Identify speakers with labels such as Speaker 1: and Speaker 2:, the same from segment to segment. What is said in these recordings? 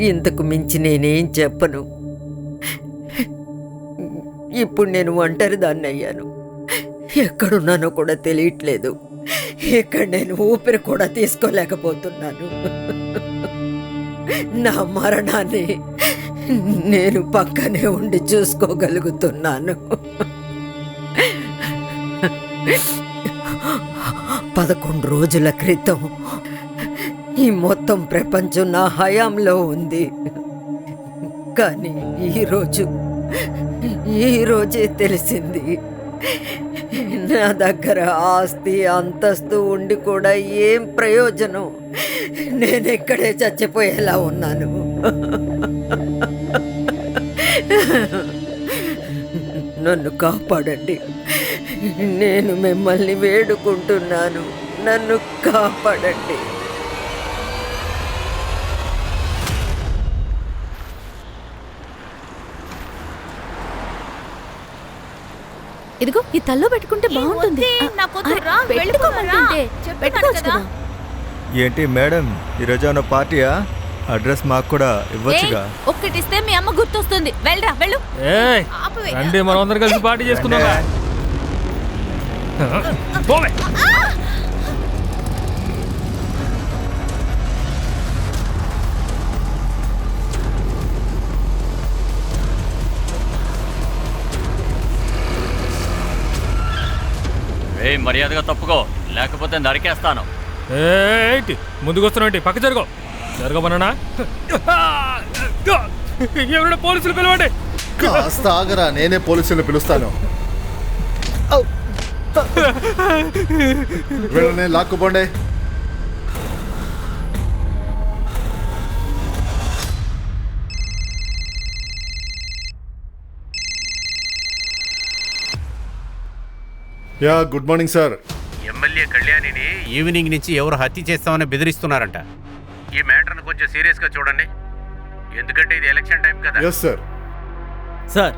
Speaker 1: ఇంతకు మించి నేనేం చెప్పను. ఇప్పుడు నేను ఒంటరిదాన్ని అయ్యాను. ఎక్కడున్నానో కూడా తెలియట్లేదు. ఇక్కడ నేను ఊపిరి కూడా తీసుకోలేకపోతున్నాను. నా మరణాన్ని నేను పక్కనే ఉండి చూసుకోగలుగుతున్నాను. 11 రోజుల క్రితం ఈ మొత్తం ప్రపంచం నా హయాంలో ఉంది. కానీ ఈరోజే తెలిసింది, నా దగ్గర ఆస్తి అంతస్తు ఉండి కూడా ఏం ప్రయోజనం? నేను ఇక్కడే చచ్చిపోయేలా ఉన్నాను. నన్ను కాపాడండి. నేను మిమ్మల్ని వేడుకుంటున్నాను. నన్ను కాపాడండి.
Speaker 2: ఇదిగో ఈ తల్లో పెట్టుకుంటే బాగుంటుంది.
Speaker 3: ఏంటి మేడం, ఈరోజు ఏమైనా పార్టీయా? అడ్రస్ మాకు కూడా ఇవ్వచ్చుగా.
Speaker 2: ఒక్కటిస్తే మీ అమ్మ గుర్తొస్తుంది. వెళ్ళరా వెళ్ళు.
Speaker 4: రండి, మనం అందరం కలిసి పార్టీ చేసుకుందాం.
Speaker 5: మర్యాదగా తప్పుకో, లేకపోతే నరికేస్తాను.
Speaker 4: ఏంటి ముందుకొస్తున్నావు? పక్క జరుగు. జరగమన్నా ఎవరైనా పోలీసులు పిలవండి.
Speaker 6: కాస్త ఆగరా, నేనే పోలీసులు పిలుస్తాను. వీళ్ళని లాక్కుపోండి. Yeah, good morning sir.
Speaker 7: MLA కళ్యాణిని ఈవినింగ్ నుంచి ఎవరు హత్య చేస్తామని బెదిరిస్తున్నారంట. ఈ మ్యాటర్ను కొంచెం సీరియస్గా చూడండి, ఎందుకంటే ఇది ఎలక్షన్ టైం కదా.
Speaker 6: Yes sir.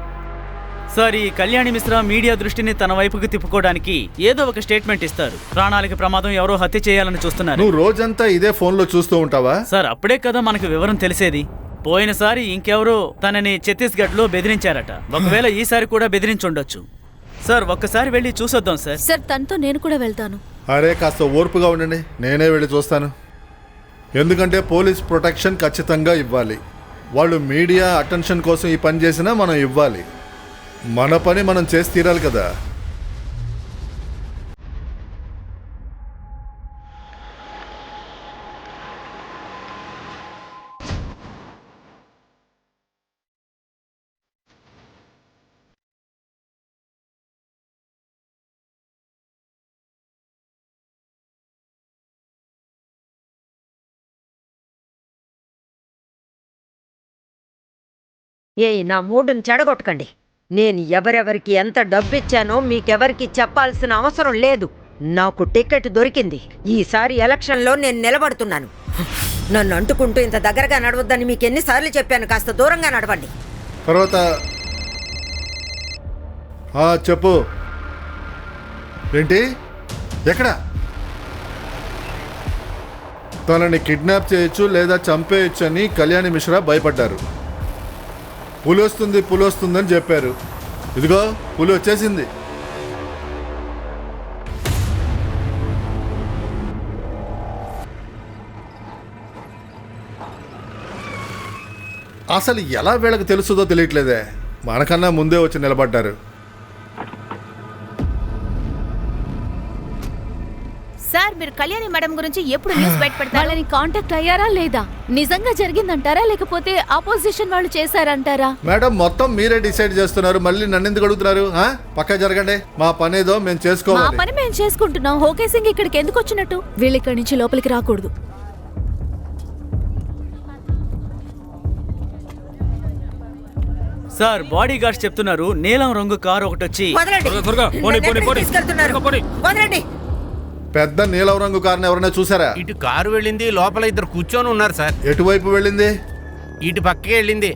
Speaker 8: సార్, ఈ కళ్యాణి మిశ్రా మీడియా దృష్టిని తన వైపుకి తిప్పుకోవడానికి ఏదో ఒక స్టేట్మెంట్ ఇస్తారు. ప్రాణాలకి ప్రమాదం, ఎవరో హత్య చేయాలని చూస్తున్నారు.
Speaker 6: నువ్వు రోజంతా ఇదే ఫోన్లో చూస్తూ ఉంటావా?
Speaker 8: సార్, అప్పుడే కదా మనకు వివరం తెలిసేది. పోయినసారి ఇంకెవరో తనని ఛత్తీస్గఢ్లో బెదిరించారట. ఒకవేళ ఈసారి కూడా బెదిరించుండొచ్చు. సార్, ఒక్కసారి వెళ్ళి చూసొద్దాం సార్.
Speaker 2: సార్, తనతో నేను కూడా వెళ్తాను.
Speaker 6: అరే, కాస్త ఓర్పుగా ఉండండి, నేనే వెళ్ళి చూస్తాను. ఎందుకంటే పోలీస్ ప్రొటెక్షన్ ఖచ్చితంగా ఇవ్వాలి. వాళ్ళు మీడియా అటెన్షన్ కోసం ఈ పని చేసినా మనం ఇవ్వాలి. మన పని మనం చేసి తీరాలి కదా.
Speaker 1: నా మూడుని చెడగొట్టకండి. నేను ఎవరెవరికి ఎంత డబ్బిచ్చానో మీకెవరికి చెప్పాల్సిన అవసరం లేదు. నాకు టికెట్ దొరికింది. ఈసారి ఎలక్షన్లో నేను నిలబడుతున్నాను. నన్ను అంటుకుంటూ ఇంత దగ్గరగా నడవద్దని మీకు ఎన్నిసార్లు చెప్పాను. కాస్త దూరంగా నడవండి.
Speaker 6: తర్వాత చెప్పు. ఏంటి? ఎక్కడ? తనని కిడ్నాప్ చేయొచ్చు లేదా చంపేయచ్చు అని కళ్యాణి మిశ్రా భయపడ్డారు. పులి వస్తుందని చెప్పారు. ఇదిగో పులి వచ్చేసింది. అసలు ఎలా వీళ్ళకి తెలుస్తుందో తెలియట్లేదే. మనకన్నా ముందే వచ్చి నిలబడ్డారు.
Speaker 2: సార్, మీరు కళ్యాణి మేడం గురించి ఎప్పుడు న్యూస్ బయటపెడతారు? వాళ్ళని కాంటాక్ట్ అయ్యారా లేదా? నిజంగా జరిగిందంటారా లేకపోతే ఆపోజిషన్ వాళ్ళు చేశారంటారా?
Speaker 6: మేడం, మొత్తం మీరే డిసైడ్ చేస్తున్నారు. మళ్ళీ నన్ను ఎందుకు అడుగుతున్నారు? పక్క జరగండి. మా పని ఏదో మేము చేసుకోవాలి.
Speaker 2: మా పని మేము చేసుకుంటున్నాం. ఓకే సింగ్ ఇక్కడికి ఎందుకు వచ్చినట్టు? వీళ్ళు ఇక్కడి నుంచి లోపలికి రాకూడదు.
Speaker 8: సార్, బాడీ గార్డ్స్ చెప్తున్నారు నీలం రంగు కారు ఒకటి వచ్చి
Speaker 6: పెద్ద నీలం రంగు కారుని ఎవరైనా చూసారా?
Speaker 7: ఇటు కారు వెళ్ళింది, లోపల ఇద్దరు కూర్చొని ఉన్నారు సార్.
Speaker 6: ఎటువైపు వెళ్ళింది?
Speaker 7: ఇటు పక్కకే వెళ్ళింది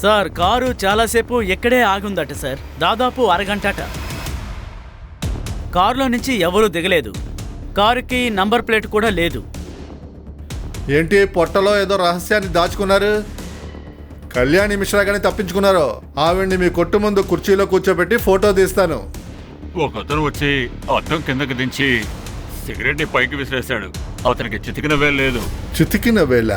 Speaker 8: సార్. కారు చాలాసేపు ఎక్కడే ఆగుందట సార్, దాదాపు అరగంటట. కారులో నుంచి ఎవరూ దిగలేదు. కారుకి నంబర్ ప్లేట్ కూడా లేదు.
Speaker 6: ఏంటి పొట్టలో ఏదో రహస్యాన్ని దాచుకున్నారు? కళ్యాణి మిశ్రా గాని తప్పించుకున్నారు. ఆవిడ్ని మీ కొట్టు ముందు కుర్చీలో కూర్చోబెట్టి ఫోటో తీస్తాను.
Speaker 5: ఒకతను వచ్చి అద్దం కిందకి దించి సిగరెట్ ని పైకి విసిరేశాడు. అతనికి చితికిన వేలు లేదు.
Speaker 6: చితికిన వేళ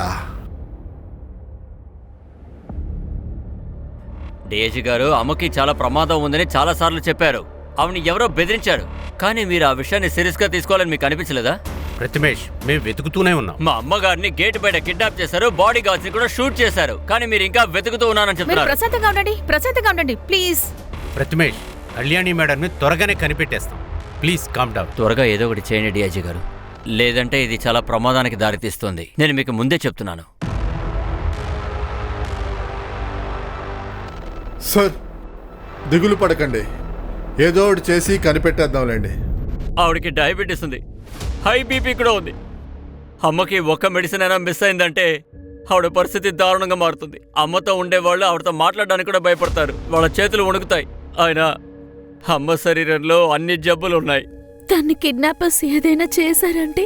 Speaker 5: డిఐజీ గారు అమ్మకి చాలా ప్రమాదం ఉందని చాలా సార్లు చెప్పారు. ఆవిని ఎవరో బెదిరించారు. కానీ మీరు ఆ విషయాన్ని సీరియస్ గా తీసుకోవాలని మీకు అనిపించలేదా?
Speaker 7: ప్రతిమేష్, మేము వెతుకుతూనే ఉన్నాం.
Speaker 5: మా అమ్మగారిని గేట్ బయట కిడ్నాప్ చేశారు, బాడీ గార్డ్స్ ని కూడా షూట్ చేశారు. కానీ మీరు ఇంకా వెతుకుతూ ఉన్నానని
Speaker 2: మీరు
Speaker 5: చెప్తున్నారు.
Speaker 2: ప్రశాంతంగా ఉండండి ప్లీజ్.
Speaker 7: ప్రతిమేష్, కళ్యాణి మేడంని త్వరగానే కనిపెట్టేస్తాం. Please calm down.
Speaker 5: త్వరగా ఏదో ఒకటి చేయండి డిఐజీ గారు, లేదంటే ఇది చాలా ప్రమాదానికి దారితీస్తుంది. నేను మీకు ముందే చెప్తున్నాను.
Speaker 6: సార్, దిగులు పడకండి, ఏదో ఒకటి చేసి కనిపెట్టేద్దాంలేండి.
Speaker 5: ఆవిడకి డయాబెటీస్ ఉంది, హై బీపీ కూడా ఉంది. అమ్మకి ఒక్క మెడిసిన్ అయినా మిస్ అయిందంటే ఆవిడ పరిస్థితి దారుణంగా మారుతుంది. అమ్మతో ఉండేవాళ్ళు ఆవిడతో మాట్లాడడానికి కూడా భయపడతారు, వాళ్ళ చేతులు వణుకుతాయి. ఆయన అమ్మ శరీరంలో అన్ని జబ్బులు ఉన్నాయి.
Speaker 2: తన్ని కిడ్నాపర్స్ ఏదైనా చేశారంటే,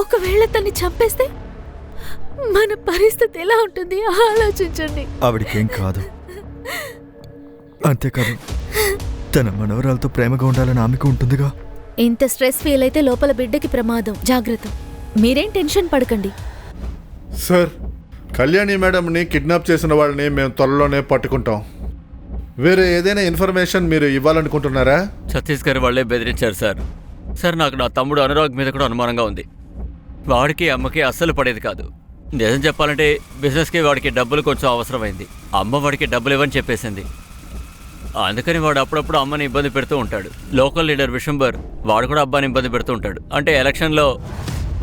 Speaker 2: ఒకవేళ తన్ని చంపేస్తే మన పరిస్థితి ఎలా ఉంటుంది ఆలోచించండి.
Speaker 3: ఆవిడకేం కాదు. అంతేకాదు, తన మనవరాలతో ప్రేమగా ఉండాలని ఆమెకు ఉంటుందిగా.
Speaker 2: ఇంత స్ట్రెస్ ఫీల్ అయితే లోపల బిడ్డకి ప్రమాదం. జాగ్రత్త, మీరేం టెన్షన్ పడకండి.
Speaker 6: సార్, కళ్యాణి మేడంని కిడ్నాప్ చేసిన వాళ్ళని మేము త్వరలోనే పట్టుకుంటాం. వేరే ఏదైనా ఇన్ఫర్మేషన్ మీరు ఇవ్వాలనుకుంటున్నారా?
Speaker 5: ఛత్తీస్గఢ్ వాళ్ళే బెదిరించారు సార్. సార్, నాకు నా తమ్ముడు అనురాగ్ మీద కూడా అనుమానంగా ఉంది. వాడికి అమ్మకి అస్సలు పడేది కాదు. నిజం చెప్పాలంటే బిజినెస్కి వాడికి డబ్బులు కొంచెం అవసరమైంది. అమ్మ వాడికి డబ్బులు ఇవ్వని చెప్పేసింది. అందుకని వాడు అప్పుడప్పుడు అమ్మని ఇబ్బంది పెడుతూ ఉంటాడు. లోకల్ లీడర్ విశంబర్, వాడు కూడా అబ్బాని ఇబ్బంది పెడుతూ ఉంటాడు. అంటే ఎలక్షన్లో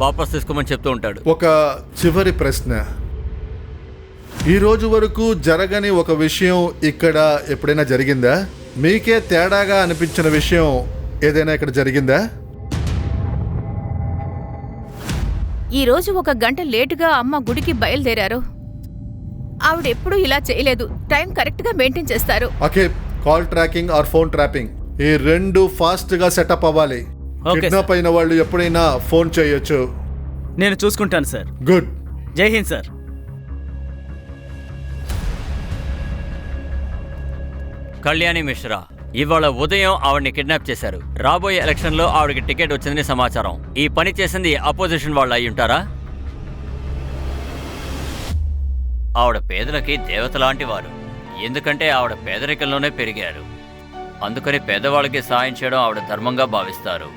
Speaker 5: వాపస్ తీసుకోమని చెప్తూ ఉంటాడు.
Speaker 6: ఒక చివరి ప్రశ్న, ఈ రోజు వరకు జరగని ఒక విషయం ఇక్కడ ఎప్పుడైనా జరిగిందా? మీకే తేడాగా అనిపించిన విషయం ఏదైనా ఇక్కడ జరిగిందా?
Speaker 2: ఈ రోజు 1 గంట లేటుగా అమ్మ గుడికి బయలుదేరారు. ఆవిడెప్పుడూ ఇలా చేయలేదు. టైం కరెక్ట్ గా మెయింటైన్ చేస్తారు.
Speaker 6: Okay, call tracking or phone trapping, ఈ రెండు ఫాస్ట్ గా సెటప్ అవ్వాలి.
Speaker 8: ఓకే
Speaker 6: కిడ్నాప్ అయిన వాళ్ళు ఎప్పుడైనా ఫోన్ చేయొచ్చు.
Speaker 8: నేను చూసుకుంటాను సార్.
Speaker 6: గుడ్.
Speaker 8: జై హింద్ సార్.
Speaker 5: కళ్యాణి మిశ్రా, ఇవాళ ఉదయం ఆవిడ్ని కిడ్నాప్ చేశారు. రాబోయే ఎలక్షన్లో ఆవిడకి టికెట్ వచ్చిందని సమాచారం. ఈ పని చేసింది అపోజిషన్ వాళ్ళు అయి ఉంటారా? ఆవిడ పేదలకి దేవత లాంటి వారు. ఎందుకంటే ఆవిడ పేదరికంలోనే పెరిగారు. అందుకని పేదవాళ్ళకి సాయం చేయడం ఆవిడ ధర్మంగా భావిస్తారు.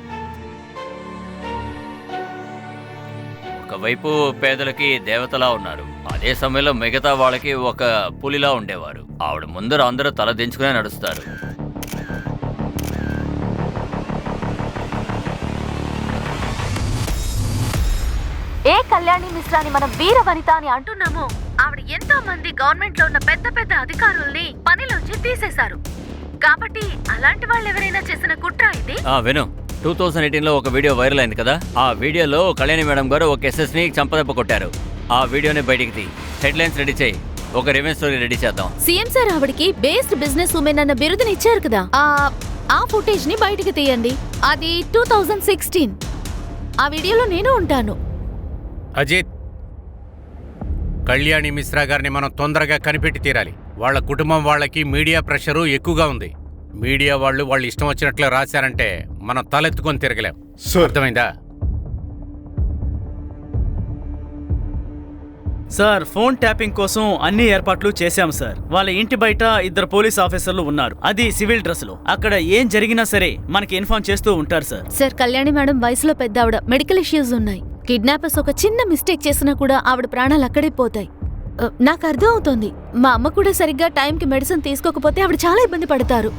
Speaker 5: ఒకవైపు పేదలకి దేవతలా ఉన్నారు, అదే సమయంలో మిగతా వాళ్ళకి ఒక పులిలా ఉండేవారు. ఆవిడ ముందర అందరూ తల దించుకునే నడుస్తారు.
Speaker 2: ఏ కళ్యాణి మిశ్రాని మనం వీర వనిత అని అంటున్నామో, ఆవిడ ఎంతో మంది గవర్నమెంట్ లో ఉన్న పెద్ద పెద్ద అధికారుల్ని పనిలోంచి తీసేశారు. కాబట్టి అలాంటి వాళ్ళు ఎవరైనా చేసిన కుట్ర ఇది.
Speaker 5: విను, 2018లో ఒక వీడియో వైరల్ అయింది కదా. ఆ వీడియోలో కళ్యాణి మేడం గారు ఒక ఎస్ఎస్ ని చంపదెబ్బ కొట్టారు. ఆ వీడియోని బయటికి తీ, హెడ్లైన్స్ రెడీ చేయి, ఒక రివెంజ్ స్టోరీ రెడీ చేద్దాం.
Speaker 2: సీఎం సార్ ఆవిడకి బేస్డ్ బిజినెస్ ఉమెన్ అన్న బిరుదుని ఇచ్చారు కదా. ఆ ఫుటేజ్ ని బయటికి తీయండి. అది 2016. ఆ వీడియోలో నేను ఉంటాను.
Speaker 7: అజిత్, కళ్యాణి మిశ్రా గారిని మనం తొందరగా కనిపెట్టి తీరాలి. వాళ్ళ కుటుంబం వాళ్ళకి మీడియా ప్రెషరు ఎక్కువగా ఉంది. మీడియా వాళ్ళు ఇష్టం వచ్చినట్లు రాశారంటే మనం తలెత్తుకొని తిరగలేం. అర్థమైందా?
Speaker 8: సార్, ఫోన్ ట్యాపింగ్ కోసం అన్ని ఏర్పాట్లు చేశాం సార్. వాళ్ళ ఇంటి బయట 2 పోలీస్ ఆఫీసర్లు ఉన్నారు, అది సివిల్ డ్రెస్ లో. అక్కడ ఏం జరిగినా సరే మనకి ఇన్ఫార్మ్ చేస్తూ ఉంటారు సార్.
Speaker 2: సార్, కళ్యాణి మేడం వయసులో పెద్ద ఆవిడ, మెడికల్ ఇష్యూస్ ఉన్నాయి. కిడ్నాపర్స్ ఒక చిన్న మిస్టేక్ చేసినా కూడా ఆవిడ ప్రాణాలు అక్కడే పోతాయి. నాకు అర్థం అవుతోంది. మా అమ్మ కూడా సరిగ్గా టైంకి మెడిసిన్ తీసుకోకపోతే ఆవిడ చాలా ఇబ్బంది పడతారు.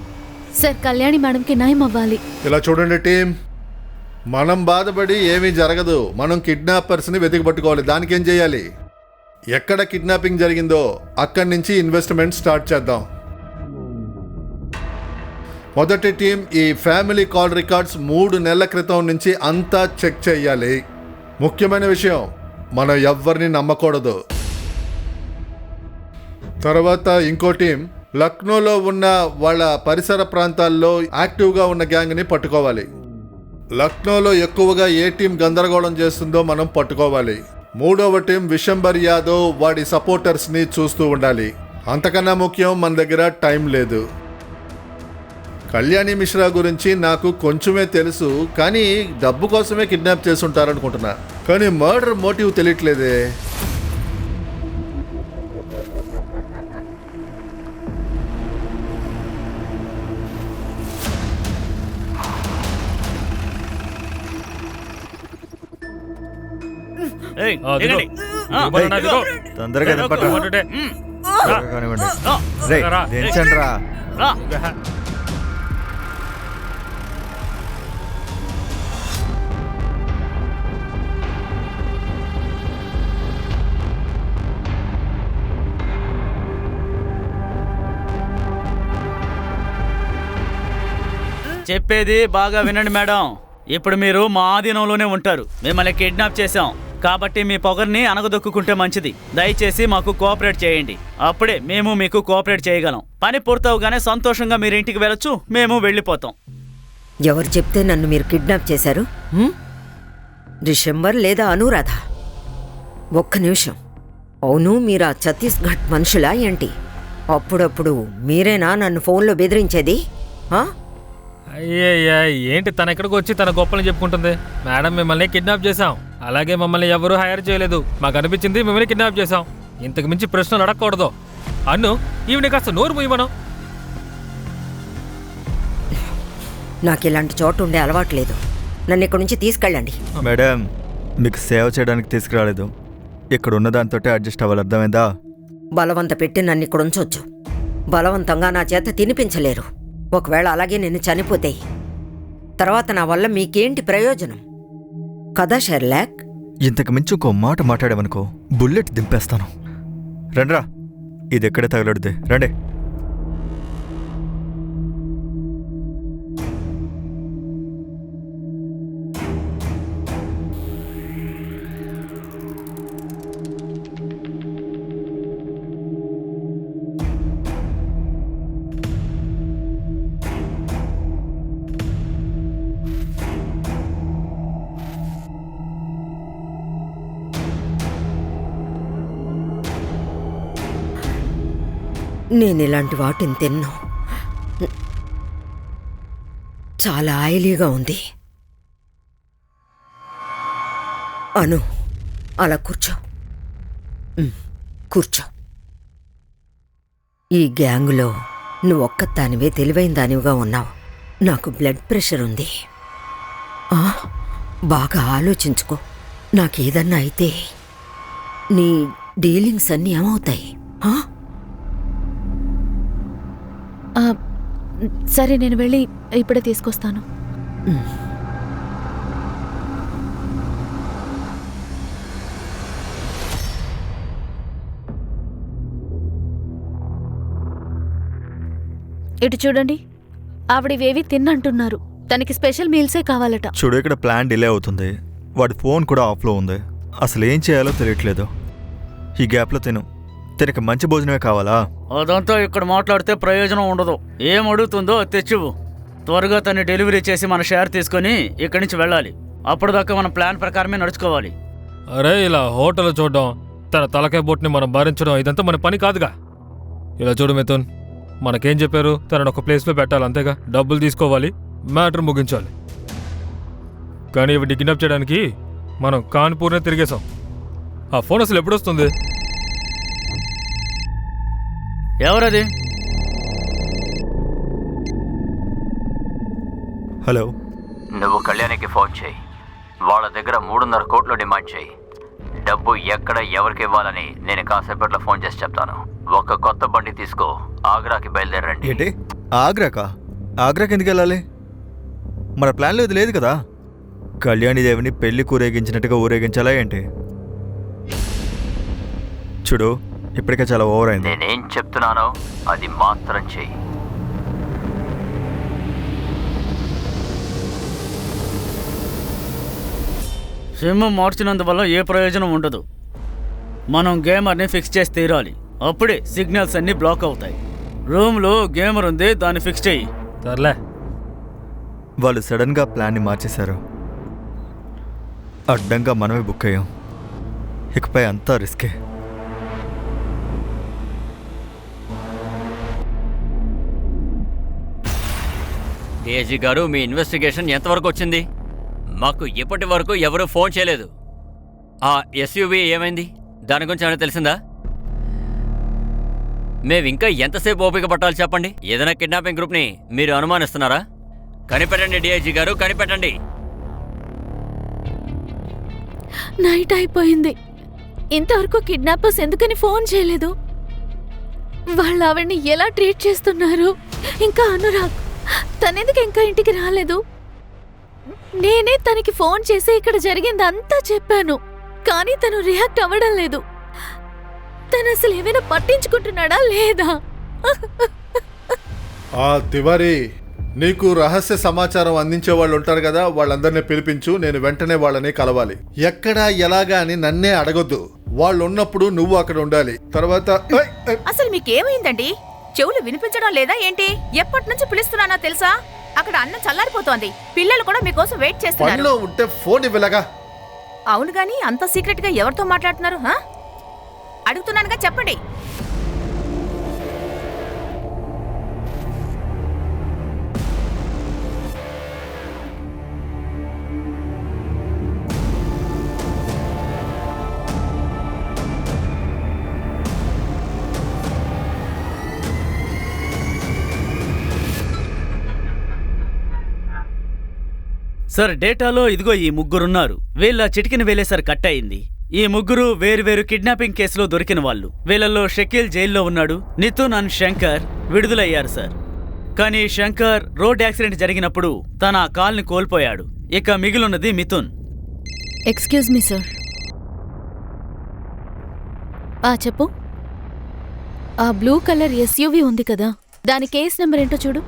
Speaker 2: సార్, కళ్యాణి మేడంకి న్యాయం అవ్వాలి.
Speaker 6: ఇలా చూడండి టీం, మనం బాధపడి ఏమీ జరగదు. మనం కిడ్నాపర్స్ని వెతికి పట్టుకోవాలి. దానికి ఏం చేయాలి? ఎక్కడ కిడ్నాపింగ్ జరిగిందో అక్కడి నుంచి ఇన్వెస్ట్మెంట్ స్టార్ట్ చేద్దాం. మొదటి టీం ఈ ఫ్యామిలీ కాల్ రికార్డ్స్ 3 నెలల క్రితం నుంచి అంతా చెక్ చేయాలి. ముఖ్యమైన విషయం, మనం ఎవ్వరిని నమ్మకూడదు. తర్వాత ఇంకో టీం లక్నోలో ఉన్న వాళ్ళ పరిసర ప్రాంతాల్లో యాక్టివ్గా ఉన్న గ్యాంగ్ని పట్టుకోవాలి. లక్నోలో ఎక్కువగా ఏ టీం గందరగోళం చేస్తుందో మనం పట్టుకోవాలి. మూడవ టీం విశంబర్ యాదవ్ వాడి సపోర్టర్స్ని చూస్తూ ఉండాలి. అంతకన్నా ముఖ్యం మన దగ్గర టైం లేదు. కళ్యాణి మిశ్రా గురించి నాకు కొంచెమే తెలుసు, కానీ డబ్బు కోసమే కిడ్నాప్ చేసుంటారనుకుంటున్నా. కానీ మర్డర్ మోటివ్ తెలియట్లేదే.
Speaker 8: ఏయ్,
Speaker 4: ఆ, దిగో.
Speaker 8: దిగండి. ఆ,
Speaker 4: దిగమన్నా, దిగో.
Speaker 3: తొందరగా దింపట్రా.
Speaker 4: ఒకటే.
Speaker 3: త్వరగా కానివ్వండి.
Speaker 8: రా.
Speaker 3: రేయ్,
Speaker 4: రా.
Speaker 3: దించండ్రా.
Speaker 8: రా. చెప్పేది బాగా వినండి మేడం. ఇప్పుడు మీరు మా ఆధీనంలోనే ఉంటారు. మిమ్మల్ని కిడ్నాప్ చేశాం కాబట్టి మీ పొగర్ని అనగదొక్కుంటే మంచిది. దయచేసి మాకు కోఆపరేట్ చేయండి. అప్పుడే మేము మీకు కోఆపరేట్ చేయగలం. పని పూర్తవగానే సంతోషంగా మీరు ఇంటికి వెళ్ళొచ్చు, మేము వెళ్ళిపోతాం.
Speaker 1: ఎవరు చెప్తే నన్ను మీరు కిడ్నాప్ చేశారు? డిసెంబర్ లేదా అనురాధ? ఒక్క నిమిషం. అవును, మీరు ఆ ఛత్తీస్గఢ్ మనుషులా ఏంటి? అప్పుడప్పుడు మీరేనా నన్ను ఫోన్లో బెదిరించేది?
Speaker 4: అయ్యయ్యా, ఏంటి తన ఎక్కడికి వచ్చి తన గొప్పలు చెప్పుకుంటుంది? మేడం, మిమ్మల్ని కిడ్నాప్ చేశాం. అలాగే మమ్మల్ని ఎవరూ హైర్ చేయలేదు. మాకు అనిపించింది మిమ్మల్ని కిడ్నాప్ చేశాం. ఇంతకు మించి ప్రశ్నలు అడగకూడదు. అన్ను, ఈవిని కాస్త నోరు మూయమను.
Speaker 1: నాకు ఇలాంటి చోటు ఉండే అలవాటు లేదు. నన్ను ఇక్కడి నుంచి తీసుకెళ్ళండి.
Speaker 3: మేడం, మీకు సేవ చేయడానికి తీసుకురాలేదు. ఇక్కడ ఉన్న దాంతో అడ్జస్ట్ అవ్వాలి, అర్థమైందా?
Speaker 1: బలవంత పెట్టి నన్ను ఇక్కడ ఉంచొచ్చు. బలవంతంగా నా చేత తినిపించలేరు. ఒకవేళ అలాగే నేను చనిపోతే తర్వాత నా వల్ల మీకేంటి ప్రయోజనం? కదా షెర్లాక్?
Speaker 3: ఇంతకు మించి ఇంకో మాట మాట్లాడామనుకో, బుల్లెట్ దింపేస్తాను. రండ్రా, ఇది ఎక్కడే తగలడుద్ది. రండి.
Speaker 1: నేను ఇలాంటి వాటిని తిన్నా. చాలా ఆయిలీగా ఉంది. అను, అలా కూర్చో. కూర్చో. ఈ గ్యాంగులో నువ్వు ఒక్కదానివే తెలివైన దానివిగా ఉన్నావు. నాకు బ్లడ్ ప్రెషర్ ఉంది. బాగా ఆలోచించుకో. నాకేదన్నా అయితే నీ డీలింగ్స్ అన్నీ ఏమవుతాయి?
Speaker 2: సరే, నేను వెళ్ళి ఇప్పుడే తీసుకొస్తాను. ఇటు చూడండి, ఆవిడవేవి తిన్నంటున్నారు. తనకి స్పెషల్ మీల్సే కావాలట.
Speaker 3: చూడు, ఇక్కడ ప్లాన్ డిలే అవుతుంది. వాడి ఫోన్ కూడా ఆఫ్లో ఉంది. అసలు ఏం చేయాలో తెలియట్లేదు. ఈ గ్యాప్లో తినకి మంచి భోజనమే కావాలా?
Speaker 8: అదంతా ఇక్కడ మాట్లాడితే ప్రయోజనం ఉండదు. ఏం అడుగుతుందో తెచ్చివు. త్వరగా తను డెలివరీ చేసి మన షేర్ తీసుకొని ఇక్కడి నుంచి వెళ్ళాలి. అప్పటిదాకా మన ప్లాన్ ప్రకారమే నడుచుకోవాలి.
Speaker 4: అరే, ఇలా హోటల్ చూడడం, తన తలకాయ బొట్టుని మనం భరించడం, ఇదంతా మన పని కాదుగా. ఇలా చూడు మిథున్, మనకేం చెప్పారు? తనను ఒక ప్లేస్లో పెట్టాలి, అంతేగా. డబ్బులు తీసుకోవాలి, మ్యాటర్ ముగించాలి. కానీ ఇవి కిడ్నాప్ చేయడానికి మనం కాన్పూర్నే తిరిగేశాం. ఆ ఫోన్ అసలు ఎప్పుడు వస్తుంది?
Speaker 8: ఎవరది?
Speaker 3: హలో,
Speaker 5: నువ్వు కళ్యాణికి ఫోన్ చేయి. వాళ్ళ దగ్గర 3.5 కోట్లు డిమాండ్ చేయి. డబ్బు ఎక్కడ ఎవరికి ఇవ్వాలని నేను కాసేపట్లో ఫోన్ చేసి చెప్తాను. ఒక కొత్త బండి తీసుకో, ఆగ్రాకి బయలుదేరండి.
Speaker 3: ఏంటి ఆగ్రాకా? ఆగ్రాకి ఎందుకు వెళ్ళాలి? మన ప్లాన్లో ఇది లేదు కదా. కళ్యాణిదేవిని పెళ్లి ఊరేగించినట్టుగా ఊరేగించాలా ఏంటి? చూడు, ఇప్పటికే చాలా ఓవర్ అయింది.
Speaker 5: నేనేం చెప్తున్నానో అది మాత్రం చెయ్యి.
Speaker 8: సిమ్ మార్చినందువల్ల ఏ ప్రయోజనం ఉండదు. మనం గేమర్ని ఫిక్స్ చేసి తీరాలి. అప్పుడే సిగ్నల్స్ అన్నీ బ్లాక్ అవుతాయి. రూమ్లో గేమర్ ఉంది, దాన్ని ఫిక్స్ చెయ్యి.
Speaker 4: సర్లే.
Speaker 3: వాళ్ళు సడన్గా ప్లాన్ని మార్చేశారు. అడ్డంగా మనమే బుక్ అయ్యాం. ఇకపై అంతా రిస్కే.
Speaker 5: డిఐజీ గారు, మీ ఇన్వెస్టిగేషన్ ఎంతవరకు వచ్చింది? మాకు ఇప్పటి వరకు ఎవరూ ఫోన్ చేయలేదు. ఆ ఎస్యూవీ ఏమైంది? దాని గురించి ఏమైనా తెలిసిందా? మేము ఇంకా ఎంతసేపు ఓపిక పట్టాలి చెప్పండి? ఏదైనా కిడ్నాపింగ్ గ్రూప్ని మీరు అనుమానిస్తున్నారా? కనిపెట్టండి డిఐజీ గారు, కనిపెట్టండి.
Speaker 2: నైట్ అయిపోయింది, ఇంతవరకు కిడ్నాపర్స్ ఎందుకని ఫోన్ చేయలేదు? వాళ్ళు ఆవిడ్ని ఎలా ట్రీట్ చేస్తున్నారు? ఇంకా అనురాగ్ తనెందుకు ఇంకా ఇంటికి రాలేదు? నేనే తనకి ఫోన్ చేసి ఇక్కడ జరిగిందంతా చెప్పాను, కానీ తను రియాక్ట్ అవ్వడం లేదు. తను అసలు ఏమైనా పట్టించుకుంటున్నాడా లేదా?
Speaker 6: ఆ తివారీ, నీకు రహస్య సమాచారం అందించే వాళ్ళు ఉంటారు కదా, వాళ్ళందరినీ పిలిపించు. నేను వెంటనే వాళ్ళని కలవాలి. ఎక్కడా ఎలాగా అని నన్నే అడగొద్దు. వాళ్ళు ఉన్నప్పుడు నువ్వు అక్కడ ఉండాలి. తర్వాత
Speaker 9: అసలు మీకేమైందండి? చెవులు వినిపించడం లేదా ఏంటి? ఎప్పటి నుంచి పిలుస్తున్నానో తెలుసా? అక్కడ అన్నం చల్లారిపోతోంది, పిల్లలు కూడా మీకోసం వెయిట్ చేస్తున్నారు.
Speaker 6: పనిలో ఉంటే ఫోన్ ఇవ్వలేగా.
Speaker 9: అవును గాని అంత సీక్రెట్ గా ఎవరితో మాట్లాడుతున్నారు? అడుగుతున్నానుగా, చెప్పండి.
Speaker 8: సార్, డేటాలో ఇదిగో ఈ ముగ్గురున్నారు. వీళ్ళ చిటికిన వేలేసారి కట్ అయింది. ఈ ముగ్గురు వేరువేరు కిడ్నాపింగ్ కేసులో దొరికిన వాళ్ళు. వీళ్ళల్లో షకీల్ జైల్లో ఉన్నాడు, నితున్ అండ్ శంకర్ విడుదలయ్యారు సార్. కానీ శంకర్ రోడ్ యాక్సిడెంట్ జరిగినప్పుడు తన కాల్ని కోల్పోయాడు. ఇక మిగిలిన్నది మిథున్.
Speaker 2: Excuse me sir. చెప్పు. ఆ బ్లూ కలర్ ఎస్యూవీ ఉంది కదా, దాని కేస్ నెంబర్ ఏంటో చూడు.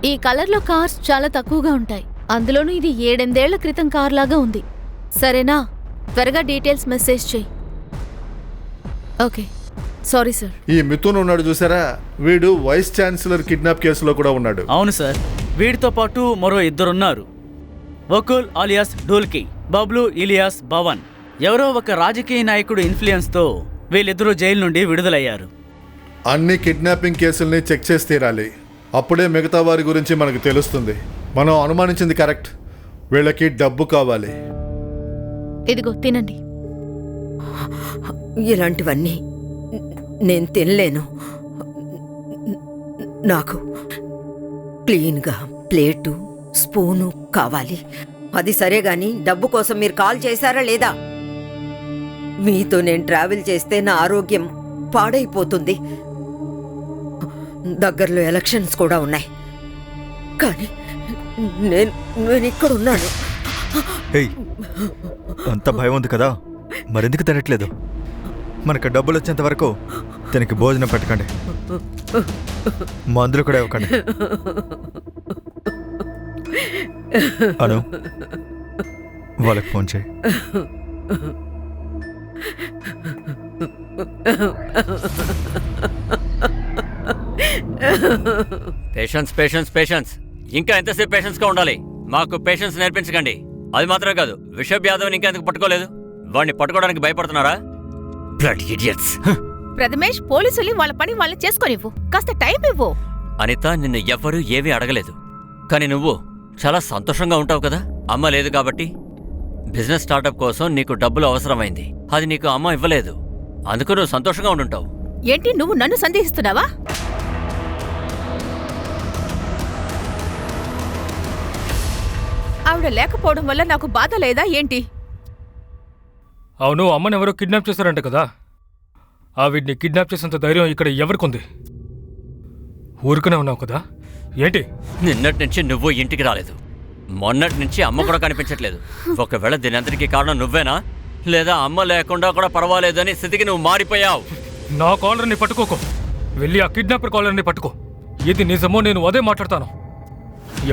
Speaker 2: ఈ కలర్లో కార్స్ చాలా తక్కువగా ఉంటాయి, అందులోనూ ఇది 7-8 ఏళ్ల క్రితం కార్ లాగా ఉంది. సరేనా? త్వరగా డీటెయిల్స్ మెసేజ్ చెయ్యి. Okay, sorry sir.
Speaker 6: ఈ మిథున్ ఉన్నాడు చూసారా, వీడు వైస్ ఛాన్సలర్ కిడ్నాప్ కేసులో కూడా ఉన్నాడు.
Speaker 8: అవును సార్, వీడితో పాటు మరో ఇద్దరున్నారు. వకుల్ ఆలియాస్ డోల్కి, బబ్లు ఇలియాస్ భవన్. ఎవరో ఒక రాజకీయ నాయకుడు ఇన్ఫ్లుయెన్స్తో వీళ్ళిద్దరూ జైలు నుండి విడుదలయ్యారు.
Speaker 6: అన్ని కిడ్నాపింగ్ కేసుల్ని చెక్ చేసి తీరాలి, అప్పుడే మిగతా వారి గురించి మనకు తెలుస్తుంది. మనం అనుమానించింది కరెక్ట్. వీళ్ళకి డబ్బు కావాలి.
Speaker 2: ఇదిగో తినండి.
Speaker 1: ఇలాంటివన్నీ నేను తినలేను. నాకు క్లీన్గా ప్లేటు స్పూను కావాలి. అది సరే గాని డబ్బు కోసం మీరు కాల్ చేశారా లేదా? మీతో నేను ట్రావెల్ చేస్తే నా ఆరోగ్యం పాడైపోతుంది. దగ్గరలో ఎలక్షన్స్ కూడా ఉన్నాయి, కానీ నేను ఇక్కడ ఉన్నాను.
Speaker 3: అంత భయం ఉంది కదా, మరెందుకు తినట్లేదు? మనకు డబ్బులు వచ్చేంత వరకు తనకి భోజనం పెట్టకండి, మందులు కూడా ఇవ్వకండి. అను, వాళ్ళకి ఫోన్ చేయి.
Speaker 5: Patience patience patience. ఇంకా ఎంతసేపు పేషెన్స్గా ఉండాలి? మాకు పేషెన్స్ నేర్పించకండి. అది మాత్రమే కాదు, విషబ్ యాదవ్ని ఇంకా ఎందుకు పట్టుకోలేదు? వాడిని పట్టుకోవడానికి భయపడుతున్నారా? Blood idiots.
Speaker 9: ప్రథమేష్, పోలీసులు వాళ్ళ పని వాళ్ళని చేసుకొనివ్వు, కాస్త టైం ఇవ్వు.
Speaker 5: అనిత, నిన్ను ఎవ్వరూ ఏమీ అడగలేదు, కానీ నువ్వు చాలా సంతోషంగా ఉంటావు కదా. అమ్మ లేదు కాబట్టి బిజినెస్ స్టార్టప్ కోసం నీకు డబ్బులు అవసరమైంది, అది నీకు అమ్మ ఇవ్వలేదు, అందుకు నువ్వు సంతోషంగా ఉండుంటావు.
Speaker 9: ఏంటి, నువ్వు నన్ను సందేహిస్తున్నావా? ఆవిడ లేకపోవడం వల్ల నాకు బాధ లేదా ఏంటి?
Speaker 4: అవును, అమ్మని ఎవరో కిడ్నాప్ చేశారంట కదా. ఆవిడ్ని కిడ్నాప్ చేసేంత ధైర్యం ఇక్కడ ఎవరికుంది? ఊరుకునే ఉన్నావు కదా, ఏంటి?
Speaker 5: నిన్నటి నుంచి నువ్వు ఇంటికి రాలేదు, మొన్నటి నుంచి అమ్మ కూడా కనిపించట్లేదు. ఒకవేళ దీనంతటికీ కారణం నువ్వేనా, లేదా అమ్మ లేకుండా కూడా పర్వాలేదని స్థితికి నువ్వు మారిపోయావు?
Speaker 4: నా కాలర్ని పట్టుకోకు, వెళ్ళి ఆ కిడ్నాపర్ కాలర్ని పట్టుకో. ఇది నిజమో నేను అదే మాట్లాడతాను.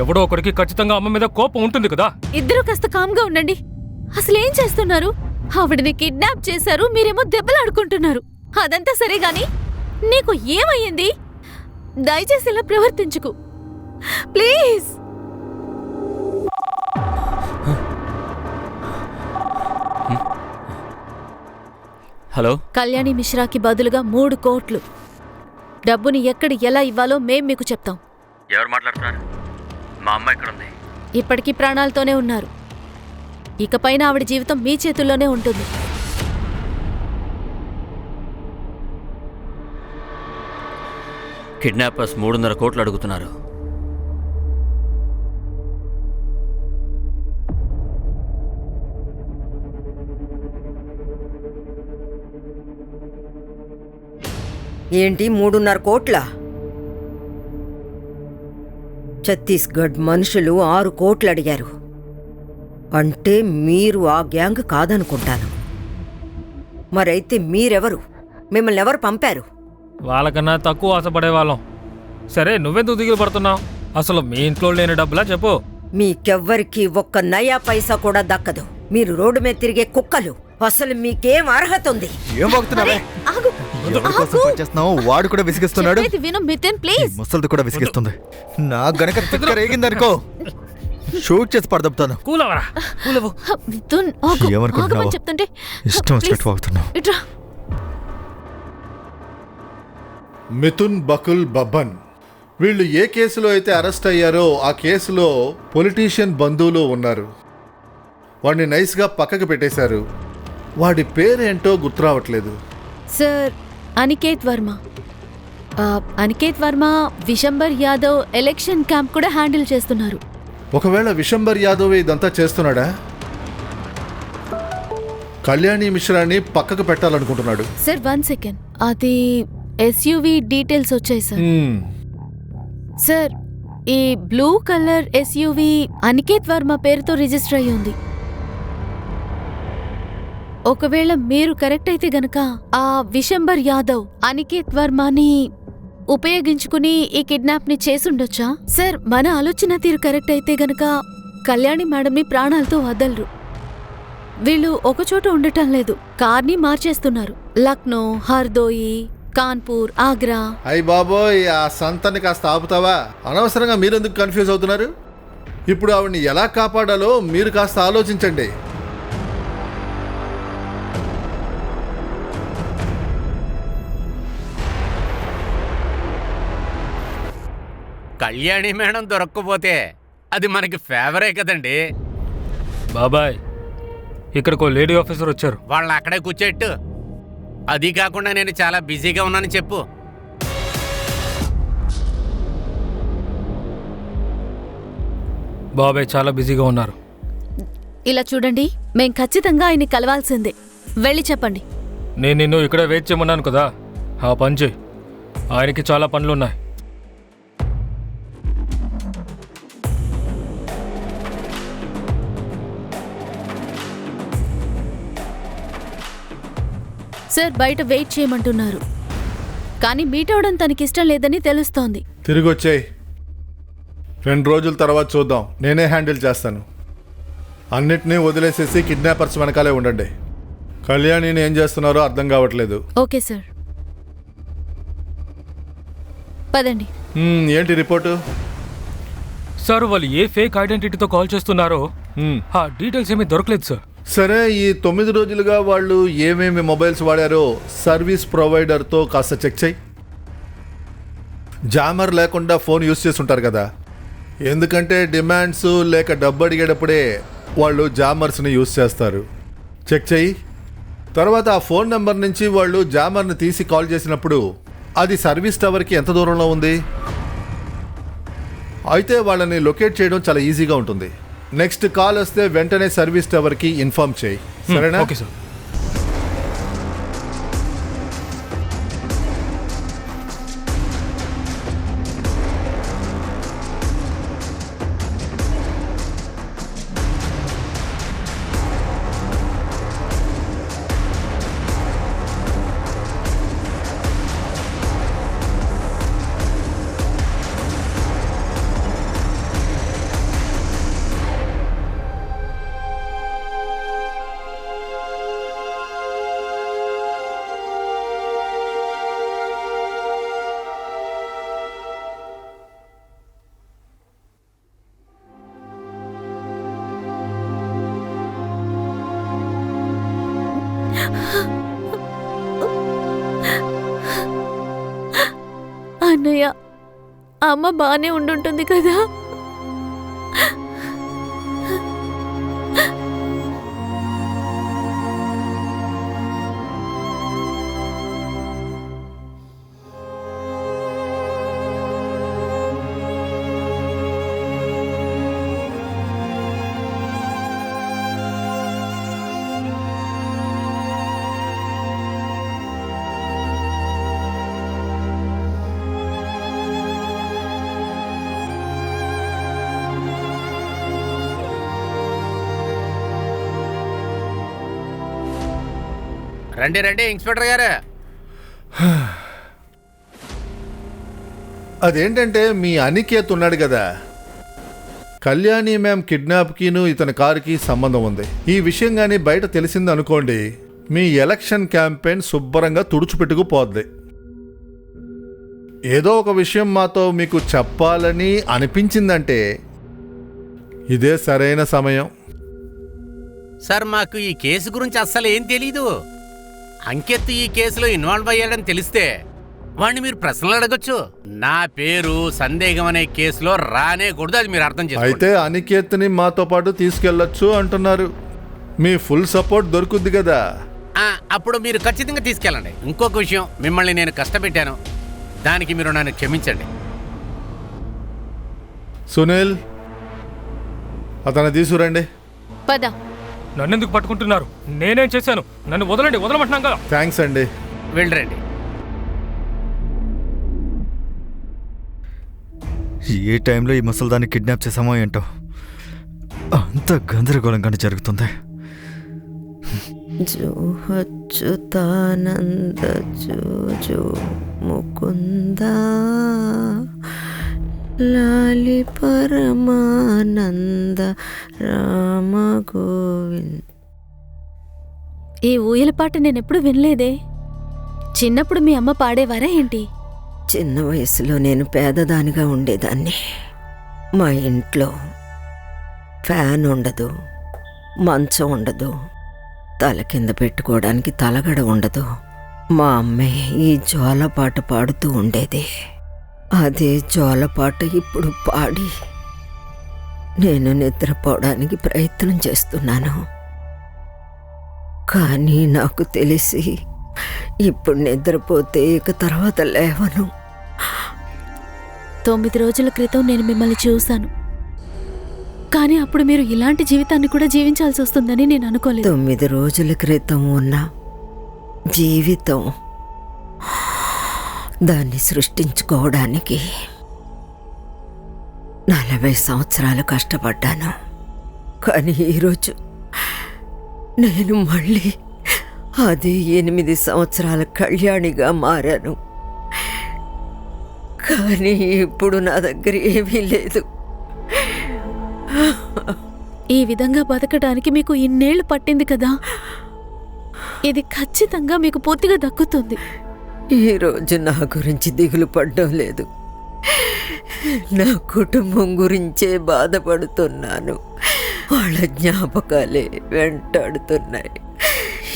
Speaker 4: ఎవడో ఒకరికి ఖచ్చితంగా అమ్మ మీద కోపం ఉంటుంది కదా.
Speaker 2: ఇద్దరు కాస్త కామ్గా ఉండండి. అసలేం చేస్తున్నారు? ఆవిడని కిడ్నాప్ చేశారు, మీరేమో దెబ్బలాడుకుంటున్నారు. అదంతా సరే గాని నీకు ఏమయ్యింది? దయచేసి ఇలా ప్రవర్తించుకు ప్లీజ్.
Speaker 5: హలో.
Speaker 2: కళ్యాణి మిశ్రాకి బదులుగా 3 కోట్లు. డబ్బుని ఎక్కడ ఎలా ఇవ్వాలో మేం మీకు చెప్తాం.
Speaker 5: ఎవరు మాట్లాడుతున్నారు? మా అమ్మ ఎక్కడుంది?
Speaker 2: ఇప్పటికీ ప్రాణాలతోనే ఉన్నారు. ఇకపైన ఆవిడ జీవితం మీ చేతుల్లోనే ఉంటుంది.
Speaker 5: కిడ్నాపర్స్ 3.5 కోట్లు అడుగుతున్నారు.
Speaker 1: ఏంటి 3.5 కోట్ల? ఛత్తీస్గఢ్ మనుషులు 6 కోట్లు అడిగారు. అంటే మీరు ఆ గ్యాంగ్ కాదనుకుంటాను. మరైతే మీరెవరు? మిమ్మల్ని ఎవరు పంపారు?
Speaker 4: వాళ్ళకన్నా తక్కువ ఆశపడేవాళ్ళం. సరే, నువ్వెందుకు దిగులు పడుతున్నావు? అసలు మీ ఇంట్లో లేని డబ్బులా చెప్పు.
Speaker 1: మీకెవ్వరికి ఒక్క నయా పైసా కూడా దక్కదు. మీరు రోడ్డు మీద తిరిగే కుక్కలు. అసలు మీకేం అర్హత ఉంది?
Speaker 3: ఏం వాగుతున్నావే?
Speaker 2: ఆగు,
Speaker 3: ఎవరి కోసం పనిచేస్తున్నావు? వాడు కూడా విసిగిస్తున్నాడు.
Speaker 2: చెప్పేది విను మిథున్, ప్లీజ్.
Speaker 3: ముసలిది కూడా విసిగిస్తుంది. నా గనక తిక్క రేగిందనుకో, షూట్ చేసి పడదపుతాను.
Speaker 4: కూలవరా, కూలవు.
Speaker 2: మిథున్, ఆగు.
Speaker 3: ఏమనుకుంటున్నావు?
Speaker 2: ఆగమని చెప్తుంటే
Speaker 3: ఇష్టం వచ్చినట్టు వాగుతున్నావు.
Speaker 2: ఇట్రా.
Speaker 6: మిథున్, బకుల్, బబ్బన్ వీళ్ళు ఏ కేసులో అయితే అరెస్ట్ అయ్యారో ఆ కేసులో పొలిటీషియన్ బంధువులు ఉన్నారు. వాడిని నైస్గా పక్కకు పెట్టేశారు. వాడి పేరేంటో గుర్తురావట్లేదు.
Speaker 2: Sir, Aniket Varma. Aniket Varma Vishambar Yadav election camp కూడా హ్యాండిల్ చేస్తున్నారు.
Speaker 6: ఒకవేళ విశంబర్ యాదవ్ ఇదంతా చేస్తున్నాడా? కళ్యాణి మిశ్రాని పక్కకు పెట్టాలనుకుంటున్నాడు.
Speaker 2: సార్ 1 సెకండ్, అది ఎస్యూవి డీటెయిల్స్ వచ్చాయి సార్. సార్, ఈ blue colour SUV Aniket Varma పేరుతో రిజిస్టర్ అయ్యి ఉంది. ఒకవేళ మీరు కరెక్ట్ అయితే గనక ఆ విశంబర్ యాదవ్ అనికేత్ వర్మని ఉపయోగించుకుని ఈ కిడ్నాప్ ని చేసుండొచ్చా? సార్, మన ఆలోచన తీరు కరెక్ట్ అయితే గనక కళ్యాణి మేడంని ప్రాణాలతో వదలరు. వీళ్ళు ఒకచోట ఉండటం లేదు, కార్ని మార్చేస్తున్నారు. లక్నో, హర్దోయి, కాన్పూర్, ఆగ్రా.
Speaker 6: అయ్య బాబోయ్, ఆ సంతని కాస్త ఆపుతావా? అనవసరంగా మీరెందుకు కన్ఫ్యూజ్ అవుతున్నారు? ఇప్పుడు ఆవిడ్ని ఎలా కాపాడాలో మీరు కాస్త ఆలోచించండి.
Speaker 7: కళ్యాణి మేడం దొరక్కపోతే అది మనకి ఫేవరే కదండి.
Speaker 4: బాబాయ్, ఇక్కడికో లేడీ ఆఫీసర్ వచ్చారు.
Speaker 7: వాళ్ళని అక్కడే కూర్చోట్టు. అది కాకుండా నేను చాలా బిజీగా ఉన్నానని చెప్పు.
Speaker 4: బాబాయ్ చాలా బిజీగా ఉన్నారు.
Speaker 2: ఇలా చూడండి, మేం ఖచ్చితంగా ఆయన్ని కలవాల్సిందే. వెళ్ళి చెప్పండి.
Speaker 4: నేను నిన్ను ఇక్కడే వెయిట్ చేయమన్నాను కదా, ఆ పని చేయి. ఆయనకి చాలా పనులున్నాయి.
Speaker 2: సార్, బయట వెయిట్ చేయమంటున్నారు, కానీ మీట్ అవడం తనకిష్టం లేదని తెలుస్తోంది.
Speaker 6: తిరిగి వచ్చేయ్. 2 రోజుల తర్వాత చూద్దాం. నేనే హ్యాండిల్ చేస్తాను. అన్నిటినీ వదిలేసేసి కిడ్నాపర్స్ వెనకాలే ఉండండి. కళ్యాణిని ఏం చేస్తున్నారో అర్థం కావట్లేదు.
Speaker 2: ఓకే సార్, పదండి.
Speaker 6: ఏంటి రిపోర్టు?
Speaker 4: సార్, వాళ్ళు ఏ ఫేక్ ఐడెంటిటీతో కాల్ చేస్తున్నారో ఆ డీటెయిల్స్ ఏమీ దొరకలేదు సార్.
Speaker 6: సరే, ఈ 9 రోజులుగా వాళ్ళు ఏమేమి మొబైల్స్ వాడారో సర్వీస్ ప్రొవైడర్తో కాస్త చెక్ చేయి. జామర్ లేకుండా ఫోన్ యూస్ చేసి ఉంటారు కదా, ఎందుకంటే డిమాండ్స్ లేక డబ్బు అడిగేటప్పుడే వాళ్ళు జామర్స్ని యూస్ చేస్తారు. చెక్ చేయి. తర్వాత ఆ ఫోన్ నెంబర్ నుంచి వాళ్ళు జామర్ని తీసి కాల్ చేసినప్పుడు అది సర్వీస్ టవర్కి ఎంత దూరంలో ఉంది? అయితే వాళ్ళని లొకేట్ చేయడం చాలా ఈజీగా ఉంటుంది. నెక్స్ట్ కాల్ వస్తే వెంటనే సర్వీస్ టవర్కి ఇన్ఫార్మ్ చేయి. సరేనా?
Speaker 4: Okay sir.
Speaker 2: అన్నయ్య, అమ్మ బానే ఉండుంటుంది కదా?
Speaker 7: రండి రండి ఇన్స్పెక్టర్ గారు.
Speaker 6: అదేంటంటే మీ అనికేత్ ఉన్నాడు కదా, కళ్యాణి మ్యామ్ కిడ్నాప్కిను ఇతని కారుకి సంబంధం ఉంది. ఈ విషయం కానీ బయట తెలిసింది అనుకోండి, మీ ఎలక్షన్ క్యాంపెయిన్ శుభ్రంగా తుడుచుపెట్టుకుపోద్ది. ఏదో ఒక విషయం మాతో మీకు చెప్పాలని అనిపించిందంటే ఇదే సరైన సమయం.
Speaker 7: సార్, మాకు ఈ కేసు గురించి అస్సలు ఏం తెలీదు. అంకెత్ ఈ కేసులో ఇన్వాల్వ్ అయ్యాడని తెలిస్తే వాడిని మీరు ప్రశ్నలు అడగొచ్చు. నా పేరు సందేహం అనే కేసులో రానేకూడదు, అది మీరు అర్థం చేసుకోండి.
Speaker 6: అయితే అనికేత్ని మాతో పాటు తీసుకెళ్ళొచ్చు అంటున్నారు. మీ ఫుల్ సపోర్ట్ దొరుకుద్ది కదా.
Speaker 7: అప్పుడు మీరు ఖచ్చితంగా తీసుకెళ్ళండి. ఇంకొక విషయం, మిమ్మల్ని నేను కష్టపెట్టాను, దానికి మీరు నన్ను క్షమించండి.
Speaker 6: సునీల్, అతను తీసుకురండి.
Speaker 2: పద.
Speaker 4: నన్నెందుకు పట్టుకుంటున్నారు? నేనేం చేశాను? నన్ను వదలండి, వదలమంటున్నాం కదా.
Speaker 6: థ్యాంక్స్ అండి.
Speaker 7: వెళ్ళరండి.
Speaker 3: ఏ టైంలో ఈ ముసల్దాన్ని కిడ్నాప్ చేసామో ఏంటో, అంత గందరగోళంగానే జరుగుతుంది.
Speaker 1: జో అచ్యుతానంద జో జో ముకుంద లాలి పరమానంద రామ గోవింద్.
Speaker 2: ఈ ఊయల పాట నేనెప్పుడు వినలేదే. చిన్నప్పుడు మీ అమ్మ పాడేవారా ఏంటి?
Speaker 1: చిన్న వయసులో నేను పేదదానిగా ఉండేదాన్ని. మా ఇంట్లో ఫ్యాన్ ఉండదు, మంచం ఉండదు, తల కింద పెట్టుకోవడానికి తలగడ ఉండదు. మా అమ్మే ఈ జోలపాట పాడుతూ ఉండేది. అదే జోలపాట ఇప్పుడు పాడి నేను నిద్రపోవడానికి ప్రయత్నం చేస్తున్నాను. కానీ నాకు తెలిసి ఇప్పుడు నిద్రపోతే ఇక తర్వాత లేవను.
Speaker 2: 9 రోజుల క్రితం నేను మిమ్మల్ని చూశాను, కానీ అప్పుడు మీరు ఇలాంటి జీవితాన్ని కూడా జీవించాల్సి వస్తుందని నేను అనుకోలేదు.
Speaker 1: 9 రోజుల క్రితం ఉన్న జీవితం, దాన్ని సృష్టించుకోవడానికి 40 సంవత్సరాలు కష్టపడ్డాను. కానీ ఈరోజు నేను మళ్ళీ అది 8 సంవత్సరాల కళ్యాణిగా మారాను. కానీ ఇప్పుడు నా దగ్గర ఏమీ లేదు.
Speaker 2: ఈ విధంగా బతకడానికి మీకు ఇన్నేళ్లు పట్టింది కదా, ఇది ఖచ్చితంగా మీకు పూర్తిగా దక్కుతుంది.
Speaker 1: ఈరోజు నా గురించి దిగులు పడ్డం లేదు, నా కుటుంబం గురించే బాధపడుతున్నాను. వాళ్ళ జ్ఞాపకాలే వెంటాడుతున్నాయి.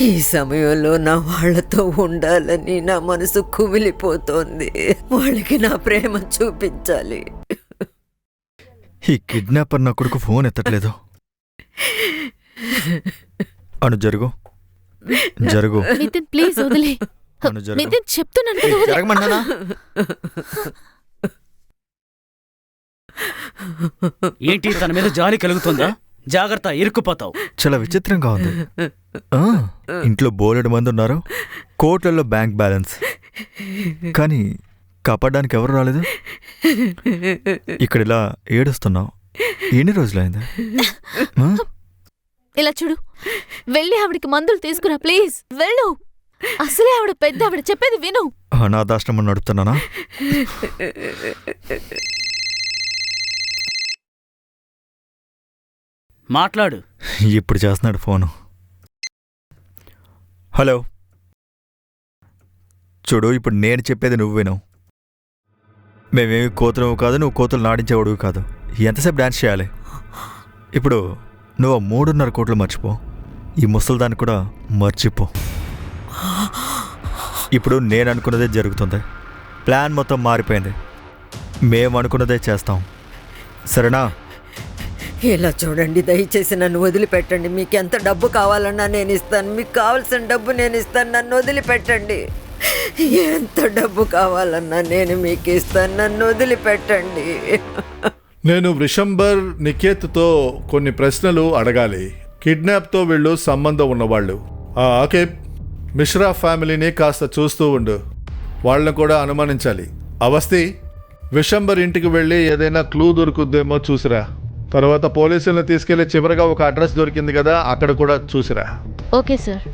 Speaker 1: ఈ సమయంలో నా వాళ్లతో ఉండాలని నా మనసు కుమిలిపోతోంది. వాళ్ళకి నా ప్రేమ చూపించాలి.
Speaker 3: ఈ కిడ్నాపర్ నా కొడుకు ఫోన్ ఎత్తట్లేదు. అను జరుగు జరుగు.
Speaker 2: నితిన్ ప్లీజ్ వదిలే.
Speaker 3: అను జరుగు.
Speaker 2: నితిన్ చెప్తున్నాను కదా, వదిలే.
Speaker 3: జరగమన్నానా?
Speaker 8: ఏంటి తన మీద జాలి కలుగుతుందా? జాగ్రత్త, ఇరుక్కుపోతావు.
Speaker 3: చాలా విచిత్రంగా ఉంది. ఇంట్లో బోలెడు మంది ఉన్నారు, కోట్లలో బ్యాంక్ బ్యాలెన్స్, కానీ కాపాడడానికి ఎవరు రాలేదు. ఇక్కడ ఇలా ఏడుస్తున్నావు, ఎన్ని రోజులైంది?
Speaker 2: ఇలా చూడు, వెళ్ళి ఆవిడికి మందులు తీసుకురా ప్లీజ్, వెళ్ళు. అసలే ఆవిడ పెద్ద, ఆవిడ చెప్పేది విను.
Speaker 3: అనాథాశ్రమం నడుపుతున్నానా?
Speaker 8: మాట్లాడు.
Speaker 3: ఇప్పుడు చేస్తున్నాడు ఫోను. హలో, చూడు, ఇప్పుడు నేను చెప్పేది నువ్వు విను. మేమేమి కోతులవు కాదు, నువ్వు కోతులు నాడించేవాడువు కాదు. ఎంతసేపు డాన్స్ చేయాలి? ఇప్పుడు నువ్వు 3.5 కోట్లు మర్చిపో, ఈ ముసల్దాన్ని కూడా మర్చిపో. ఇప్పుడు నేను అనుకున్నదే జరుగుతుంది. ప్లాన్ మొత్తం మారిపోయింది. మేము అనుకున్నదే చేస్తాం, సరేనా?
Speaker 1: ఇలా చూడండి, దయచేసి నన్ను వదిలిపెట్టండి. మీకు ఎంత డబ్బు కావాలన్నా నేను ఇస్తాను. మీకు కావాల్సిన డబ్బు నేను ఇస్తాను. నన్ను వదిలిపెట్టండి. ఎంత డబ్బు కావాలన్నా నేను మీకు ఇస్తాను. నన్ను వదిలిపెట్టండి.
Speaker 6: నేను వృషంబర్ నికేత్తో కొన్ని ప్రశ్నలు అడగాలి. కిడ్నాప్తో వీళ్ళు సంబంధం ఉన్నవాళ్ళు. ఓకే, మిశ్రా ఫ్యామిలీని కాస్త చూస్తూ ఉండు. వాళ్ళని కూడా అనుమానించాలి. అవస్థి, విశంబర్ ఇంటికి వెళ్ళి ఏదైనా క్లూ దొరుకుద్దేమో చూసిరా. తర్వాత పోలీసులను తీసుకెళ్లి చివరిగా ఒక అడ్రస్ దొరికింది కదా, అక్కడ కూడా చూసిరా.
Speaker 2: Okay sir.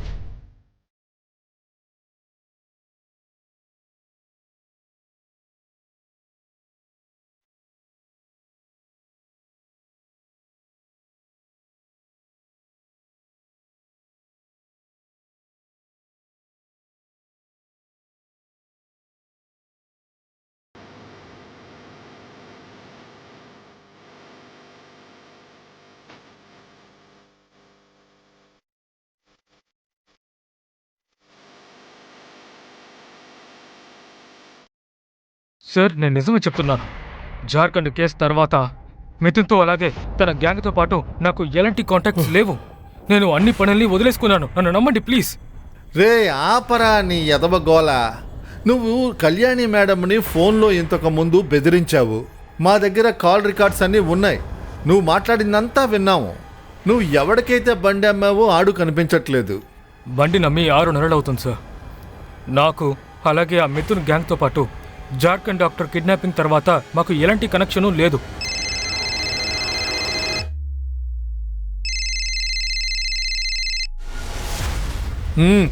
Speaker 4: సార్, నేను నిజమే చెప్తున్నాను. జార్ఖండ్ కేసు తర్వాత మిథున్తో అలాగే తన గ్యాంగ్తో పాటు నాకు ఎలాంటి కాంటాక్ట్స్ లేవు. నేను అన్ని పనుల్ని వదిలేసుకున్నాను. నన్ను నమ్మండి ప్లీజ్.
Speaker 6: రే ఆపరా నీ ఎదవగోల. నువ్వు కళ్యాణి మేడంని ఫోన్లో ఇంతకు ముందు బెదిరించావు. మా దగ్గర కాల్ రికార్డ్స్ అన్నీ ఉన్నాయి. నువ్వు మాట్లాడిందంతా విన్నాము. నువ్వు ఎవరికైతే బండి అమ్మావో ఆడు కనిపించట్లేదు.
Speaker 4: బండి నమ్మి 6 నెలలు అవుతుంది సార్. నాకు అలాగే ఆ మిథున్ గ్యాంగ్తో పాటు జార్ఖండ్ డాక్టర్ కిడ్నాపింగ్ తర్వాత మాకు ఎలాంటి కనెక్షను లేదు.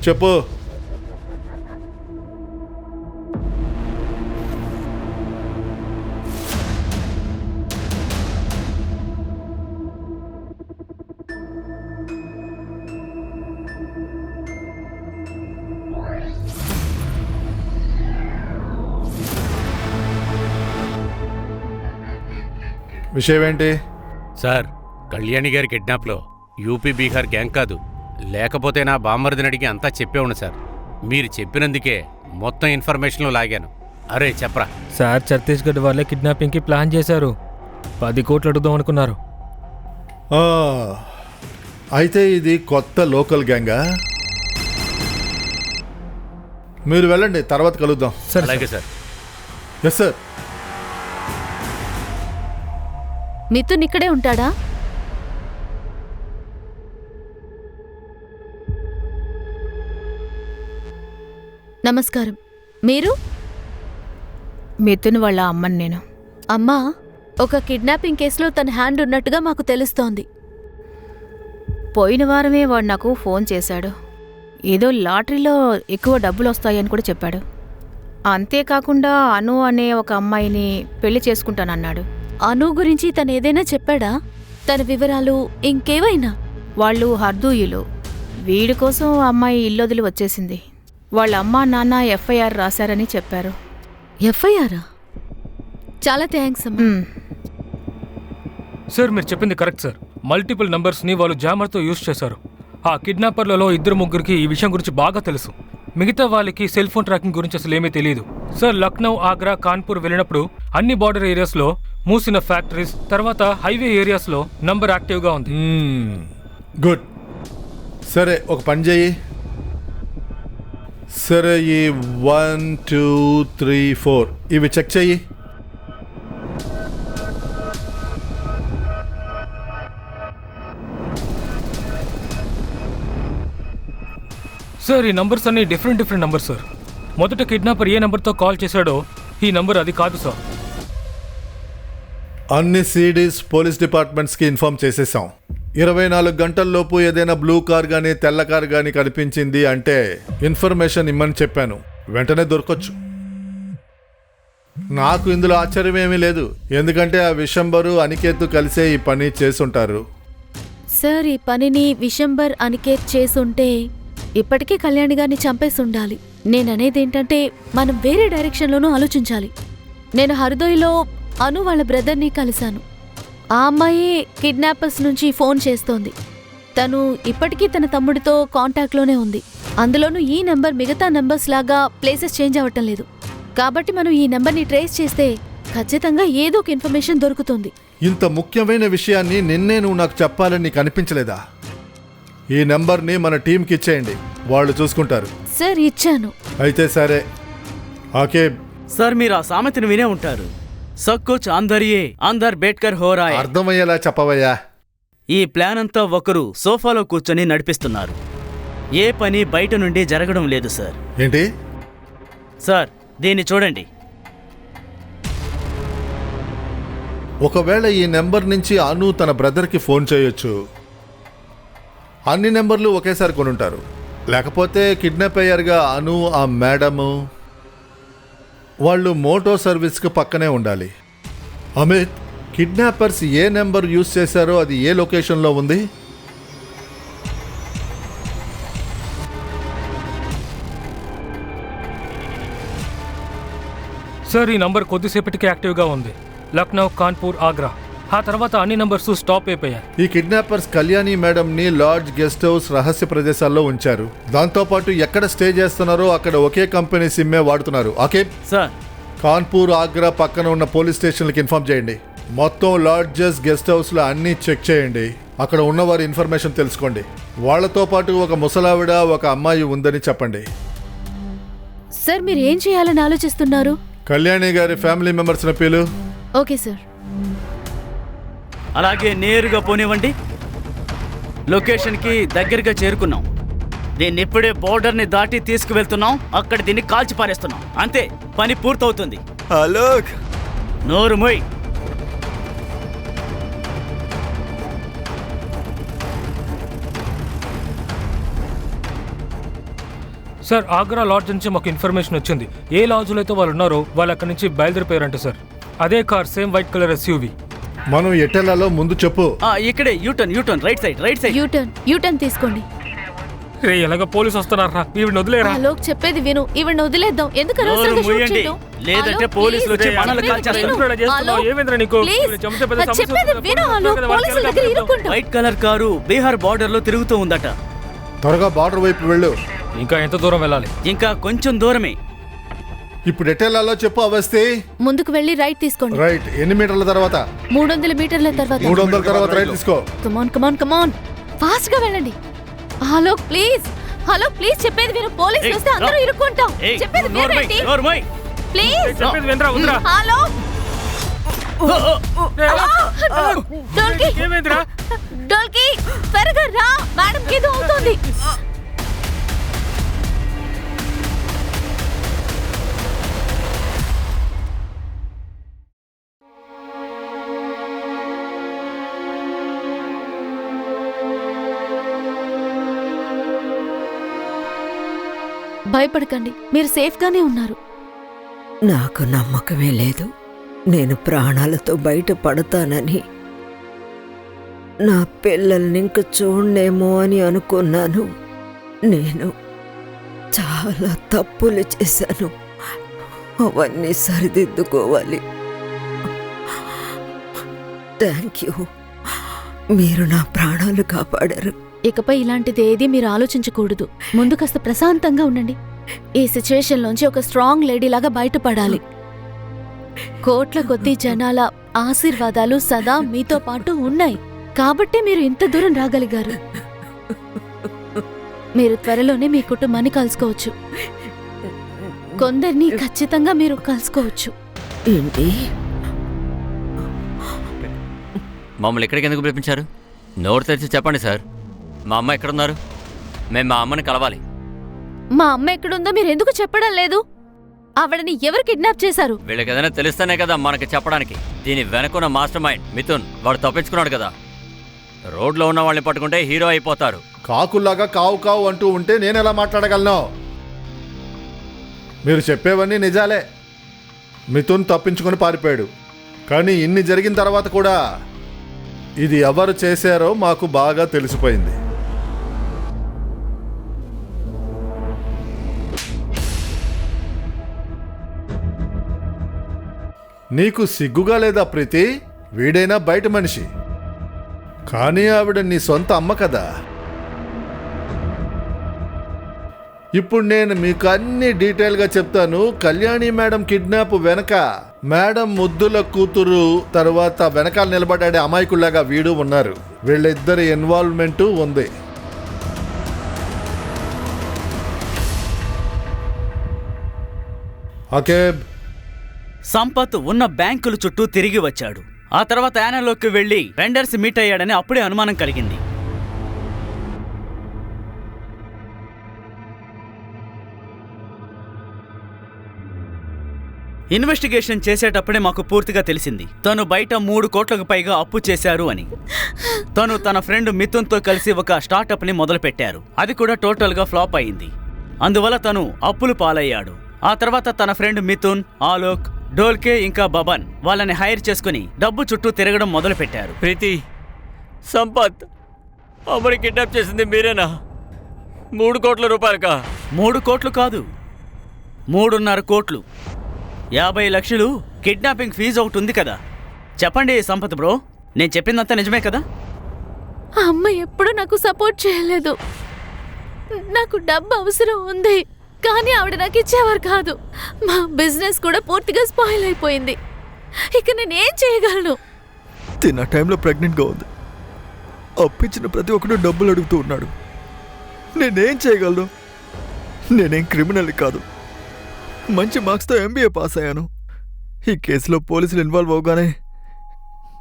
Speaker 6: చెప్పు. విషయం ఏంటి?
Speaker 7: సార్, కళ్యాణి గారి కిడ్నాప్లో యూపీ బీహార్ గ్యాంగ్ కాదు, లేకపోతే నా బామ్మర్దిని అడిగి అంతా చెప్పేవాడు సార్. మీరు చెప్పినందుకే మొత్తం ఇన్ఫర్మేషన్లు లాగాను. అరే చెప్పరా.
Speaker 4: సార్, ఛత్తీస్గఢ్ వాళ్ళే కిడ్నాపింగ్కి ప్లాన్ చేశారు. 10 కోట్లు అడుగుదాం అనుకున్నారు.
Speaker 6: అయితే ఇది కొత్త లోకల్ గ్యాంగా? మీరు వెళ్ళండి, తర్వాత కలుద్దాం.
Speaker 7: అలాగే సార్.
Speaker 6: Yes sir.
Speaker 2: మిథున్ ఇక్కడే ఉంటాడా? నమస్కారం. మీరు?
Speaker 9: మిథున్ వాళ్ళ అమ్మని నేను.
Speaker 2: అమ్మా, ఒక కిడ్నాపింగ్ కేసులో తన హ్యాండ్ ఉన్నట్టుగా మాకు తెలుస్తోంది.
Speaker 9: పోయిన వారమే వాడు నాకు ఫోన్ చేశాడు. ఏదో లాటరీలో ఎక్కువ డబ్బులు వస్తాయని కూడా చెప్పాడు. అంతేకాకుండా అను అనే ఒక అమ్మాయిని పెళ్లి చేసుకుంటానన్నాడు.
Speaker 2: అను గురించి తను ఏదైనా చెప్పాడా? తన వివరాలు ఇంకేవైనా?
Speaker 9: వాళ్ళు హర్దూయులు. వీడి కోసం ఆ అమ్మాయి ఇల్లొదిలి వచ్చేసింది. వాళ్ళ అమ్మా నాన్న ఎఫ్ఐఆర్ రాశారని చెప్పారు.
Speaker 2: ఎఫ్ఐఆరా? చాలా థ్యాంక్స్ అమ్మా.
Speaker 4: సార్, మీరు చెప్పింది కరెక్ట్ సార్. మల్టిపుల్ నంబర్స్ని వాళ్ళు జామర్తో యూజ్ చేశారు. ఆ కిడ్నాపర్లలో 2-3కి ఈ విషయం గురించి బాగా తెలుసు. మిగతా వాళ్ళకి సెల్ ఫోన్ ట్రాకింగ్ గురించి అసలు ఏమీ తెలియదు. సార్, లక్నో, ఆగ్రా, కాన్పూర్ వెళ్ళినప్పుడు అన్ని బార్డర్ ఏరియాస్లో మూసిన ఫ్యాక్టరీస్, తర్వాత హైవే ఏరియాస్లో నంబర్ యాక్టివ్గా ఉంది.
Speaker 6: గుడ్. సరే, ఒక పని చేయి. సరే, ఈ 1, 2, 3, 4 ఇవి చెక్ చెయ్యి.
Speaker 4: సార్, ఈ నంబర్స్ అన్ని డిఫరెంట్ నంబర్స్ సార్. మొదట కిడ్నాపర్ ఏ నంబర్తో కాల్ చేశాడో ఈ నంబర్ అది కాదు సార్.
Speaker 6: అన్ని సిడీస్ పోలీస్ డిపార్ట్మెంట్స్కి ఇన్ఫార్మ్ చేసేసాం. 24 గంటల్లోపు ఏదైనా బ్లూ కార్ కానీ తెల్ల కార్ కానీ కనిపించింది అంటే ఇన్ఫర్మేషన్ ఇమ్మని చెప్పాను. వెంటనే దొరకొచ్చు. నాకు ఇందులో ఆశ్చర్యం ఏమీ లేదు, ఎందుకంటే ఆ విశంబరు అనికేత్ కలిసే ఈ పని చేసుంటారు.
Speaker 2: సార్, ఈ పనిని విశంబర్ అనికేత్ చేసుంటే ఇప్పటికే కళ్యాణి గారిని చంపేసి ఉండాలి. నేననేదేంటంటే మనం వేరే డైరెక్షన్లోనూ ఆలోచించాలి. నేను హర్దోయిలో అను వాళ్ళ బ్రదర్ని కలిశాను. ఆ అమ్మాయి కిడ్నాపర్స్ నుంచి ఫోన్ చేస్తోంది. తను ఇప్పటికీ తన తమ్ముడితో కాంటాక్ట్లోనే ఉంది. అందులోనూ ఈ నెంబర్ మిగతా నెంబర్స్ లాగా ప్లేసెస్ చేంజ్ అవ్వటం లేదు. కాబట్టి మనం ఈ నెంబర్ని ట్రేస్ చేస్తే ఖచ్చితంగా ఏదో ఒక ఇన్ఫర్మేషన్ దొరుకుతుంది.
Speaker 6: ఇంత ముఖ్యమైన విషయాన్ని నిన్నే నువ్వు నాకు చెప్పాలని నీకు అనిపించలేదా? ఈ నెంబర్ని మన టీంకి ఇచ్చేయండి, వాళ్ళు చూసుకుంటారు.
Speaker 2: సార్ ఇచ్చాను.
Speaker 6: అయితే సరే. ఆకేబ్,
Speaker 8: సార్ మీరు ఆ సామెతను వినే ఉంటారు, సబ్ కుచ్ అందరియే అందర్ బేట్కర్ హో రాయే.
Speaker 6: అర్థమయ్యేలా చెప్పవయ్యా.
Speaker 8: ఈ ప్లాన్ అంతా ఒకరు సోఫాలో కూర్చొని నడిపిస్తున్నారు. ఏ పని బయట నుండి జరగడం లేదు సార్.
Speaker 6: ఏంటి?
Speaker 8: సార్ దీన్ని చూడండి.
Speaker 6: ఒకవేళ ఈ నెంబర్ నుంచి అను తన బ్రదర్కి ఫోన్ చేయొచ్చు. అన్ని నెంబర్లు ఒకేసారి కొనుంటారు. లేకపోతే కిడ్నాప్ అయ్యారుగా అను, ఆ మేడము, వాళ్ళు మోటో సర్వీస్కి పక్కనే ఉండాలి. అమిత్, కిడ్నాపర్స్ ఏ నెంబర్ యూజ్ చేశారో అది ఏ లొకేషన్లో ఉంది?
Speaker 4: సార్ ఈ నంబర్ కొద్దిసేపటికి యాక్టివ్గా ఉంది. లక్నో, కాన్పూర్, ఆగ్రా. ఆ తర్వాత అన్ని నంబర్స్ స్టాప్ అయిపోయాయి.
Speaker 6: ఈ కిడ్నాపర్స్ కళ్యాణి మేడంని లాడ్జ్, గెస్ట్ హౌస్, రహస్య ప్రదేశాల్లో ఉంచారు. దాంతోపాటు ఎక్కడ స్టే చేస్తున్నారో అక్కడ ఒకే కంపెనీ సిమ్మే వాడుతున్నారు. ఓకే
Speaker 8: సార్,
Speaker 6: కాన్పూర్, ఆగ్రా పక్కన ఉన్న పోలీస్ స్టేషన్లకి ఇన్ఫార్మ్ చేయండి. మొత్తం లాడ్జెస్, గెస్ట్ హౌస్లో అన్నీ చెక్ చేయండి. అక్కడ ఉన్నవారి ఇన్ఫర్మేషన్ తెలుసుకోండి. వాళ్లతో పాటు ఒక ముసలావిడ, ఒక అమ్మాయి ఉందని చెప్పండి.
Speaker 2: సార్ మీరు ఏం చేయాలని ఆలోచిస్తున్నారు?
Speaker 6: కళ్యాణి గారి ఫ్యామిలీ మెంబర్స్ని పిలు.
Speaker 2: Okay sir.
Speaker 8: అలాగే నేరుగా పోనివ్వండి. లొకేషన్కి దగ్గరగా చేరుకున్నాం. దీన్ని ఇప్పుడే బోర్డర్ని దాటి తీసుకువెళ్తున్నాం. అక్కడ దీన్ని కాల్చి పారేస్తున్నాం. అంతే, పని పూర్తవుతుంది.
Speaker 3: అలోక్,
Speaker 8: నోరు మొయ్.
Speaker 4: సార్ ఆగ్రా లాడ్జ్ నుంచి మాకు ఇన్ఫర్మేషన్ వచ్చింది. ఏ లాడ్జ్లో అయితే వాళ్ళు ఉన్నారో వాళ్ళు అక్కడి నుంచి బయలుదేరిపోయారంట సార్. అదే car, same white colour SUV.
Speaker 6: మనం ఎటెల్లాలో ముందు చెప్పు.
Speaker 8: ఇక్కడే యూటర్న్ రైట్ సైడ్.
Speaker 2: యూటర్న్ తీసుకోండి.
Speaker 4: రే ఎలాగ పోలీసు వస్తున్నారా? ఈవిడ వదిలేరా?
Speaker 2: లోక్ చెప్పేది విను. ఈవిడ వదిలేద్దాం. ఎందుకు
Speaker 8: నోరు
Speaker 2: అనవసరంగా షూట్
Speaker 8: మూయండి.
Speaker 2: చేయడం?
Speaker 8: లేదంటే
Speaker 2: హలో,
Speaker 8: పోలీసులు వచ్చి
Speaker 2: ప్లీజ్.
Speaker 8: మనల్ని కాల్చేస్తారు.
Speaker 4: ఏమేంద్రా నీకు?
Speaker 2: ప్లీజ్.
Speaker 4: ఈవిడ చెమట పెద్ద సమస్య
Speaker 2: చెప్పేది
Speaker 4: వస్తుంది.
Speaker 2: విను. హలో, పోలీసుల దగ్గర ఇరుక్కుంటాం.
Speaker 8: White colour car Bihar border లో తిరుగుతూ ఉందట.
Speaker 6: త్వరగా బార్డర్ వైపు వెళ్ళు.
Speaker 4: ఇంకా ఎంత దూరం వెళ్ళాలి?
Speaker 8: ఇంకా కొంచెం దూరమే.
Speaker 6: ఇప్పుడు ఎటెల్లాలో చెప్పు అవస్థి.
Speaker 2: ముందుకు వెళ్ళి రైట్ తీసుకోండి.
Speaker 6: రైట్. ఎన్ని మీటర్ల తర్వాత?
Speaker 2: 300 మీటర్ల తర్వాత.
Speaker 6: 300 తర్వాత రైట్ తీసుకో.
Speaker 2: కమాన్ ఫాస్ట్ గా వెళ్ళండి. హలో ప్లీజ్ చెప్పేది విను. పోలీసులు వస్తే అందరూ ఇరుక్కుంటాం. చెప్పేది వినండి ప్లీజ్.
Speaker 4: చెప్పేది వినరా? ఉందిరా.
Speaker 2: హలో డోల్కి,
Speaker 4: ఏమైందిరా?
Speaker 2: డోల్కి త్వరగా రా, మేడం ఏదో అవుతుంది. భయపడకండి, మీరు సేఫ్ గానే ఉన్నారు.
Speaker 1: నాకు నమ్మకమే లేదు నేను ప్రాణాలతో బయటపడతానని. నా పిల్లల్ని ఇంక చూడనేమో అని అనుకున్నాను. నేను చాలా తప్పులు చేశాను. అవన్నీ సరిదిద్దుకోవాలి. Thank you. మీరు నా ప్రాణాలు కాపాడారు.
Speaker 2: ఇకపై ఇలాంటిది ఏది మీరు ఆలోచించకూడదు. ముందు కాస్త ప్రశాంతంగా ఉండండి. ఈ సిచ్యువేషన్ లోంచి ఒక స్ట్రాంగ్ లేడీ లాగా బయటపడాలి. కోట్ల కొద్ది జనాల ఆశీర్వాదాలు సదా మీతో పాటు ఉన్నాయి కాబట్టి మీరు ఇంత దూరం రాగలిగారు. మీరు త్వరలోనే మీ కుటుంబాన్ని కలుసుకోవచ్చు. కొందరిని ఖచ్చితంగా మీరు కలుసుకోవచ్చు.
Speaker 1: ఏంటి?
Speaker 5: మమ్మల్ని ఇక్కడికి ఎందుకు పిలిపించారు? నోరు తెరిచి చెప్పండి సార్. మా అమ్మ ఎక్కడున్నారు? మేము మా అమ్మని కలవాలి.
Speaker 2: మా అమ్మ ఎక్కడుందో మీరు ఎందుకు చెప్పడం లేదు? ఆవిడని ఎవరు కిడ్నాప్ చేశారు?
Speaker 5: వీళ్ళకి ఏదైనా తెలిస్తేనే కదా మనకి చెప్పడానికి. దీని వెనకున్న మాస్టర్ మైండ్ మిథున్. వాడు తప్పించుకున్నాడు కదా. రోడ్లో ఉన్న వాళ్ళని పట్టుకుంటే హీరో అయిపోతారు.
Speaker 6: కాకుల్లాగా కావు కావు అంటూ ఉంటే నేను ఎలా మాట్లాడగలను? మీరు చెప్పేవన్నీ నిజాలే. మిథున్ తప్పించుకొని పారిపోయాడు. కానీ ఇన్ని జరిగిన తర్వాత కూడా ఇది ఎవరు చేశారో మాకు బాగా తెలిసిపోయింది. నీకు సిగ్గుగా లేదా ప్రీతి? వీడైనా బయట మనిషి, కానీ ఆవిడ నీ సొంత అమ్మ కదా. ఇప్పుడు నేను మీకు అన్ని డీటెయిల్గా చెప్తాను. కళ్యాణి మేడం కిడ్నాప్ వెనక మేడం ముద్దుల కూతురు తర్వాత వెనకాల నిలబడ్డాడే అమాయకుల్లాగా వీడు ఉన్నారు. వీళ్ళిద్దరి ఇన్వాల్వ్మెంటు ఉంది. ఓకే.
Speaker 8: సంపత్ ఉన్న బ్యాంకుల చుట్టూ తిరిగి వచ్చాడు. ఆ తర్వాత యానాలోకి వెళ్లి వెండర్స్ మీట్ అయ్యాడని అప్పుడే అనుమానం కలిగింది. ఇన్వెస్టిగేషన్ చేసేటప్పుడే మాకు పూర్తిగా తెలిసింది తను బయట 3 కోట్లకు పైగా అప్పు చేశారు అని. తను తన ఫ్రెండ్ మిథున్తో కలిసి ఒక స్టార్టప్ని మొదలుపెట్టారు. అది కూడా టోటల్గా ఫ్లాప్ అయింది. అందువల్ల తను అప్పులు పాలయ్యాడు. ఆ తర్వాత తన ఫ్రెండ్ మిథున్, ఆలోక్, డోల్కే ఇంకా బబన్ వాళ్ళని హైర్ చేసుకుని డబ్బు చుట్టూ తిరగడం మొదలుపెట్టారు.
Speaker 5: ప్రీతి, సంపత్, అమ్మని కిడ్నాప్ చేసింది మీరేనా? 3 కోట్ల రూపాయలకా?
Speaker 8: 3 కోట్లు కాదు, 3.5 కోట్లు. 50 లక్షలు కిడ్నాపింగ్ ఫీజు ఒకటి ఉంది కదా. చెప్పండి సంపత్ బ్రో, నేను చెప్పిందంతా నిజమే కదా?
Speaker 2: ఆ అమ్మ ఎప్పుడూ నాకు సపోర్ట్ చేయలేదు. నాకు డబ్బు అవసరం ఉంది, కానీ ఆవిడ నాకు ఇచ్చేవారు కాదు. మా బిజినెస్ కూడా పూర్తిగా స్పాయిల్ అయిపోయింది. ఇక నేనేం చేయగలను?
Speaker 3: తిన్న టైంలో ప్రెగ్నెంట్గా ఉంది. అప్పించిన ప్రతి ఒక్కడు డబ్బులు అడుగుతూ ఉన్నాడు. నేనేం చేయగలను? నేనేం క్రిమినల్ కాదు. మంచి మార్క్స్తో MBA పాస్ అయ్యాను. ఈ కేసులో పోలీసులు ఇన్వాల్వ్ అవగానే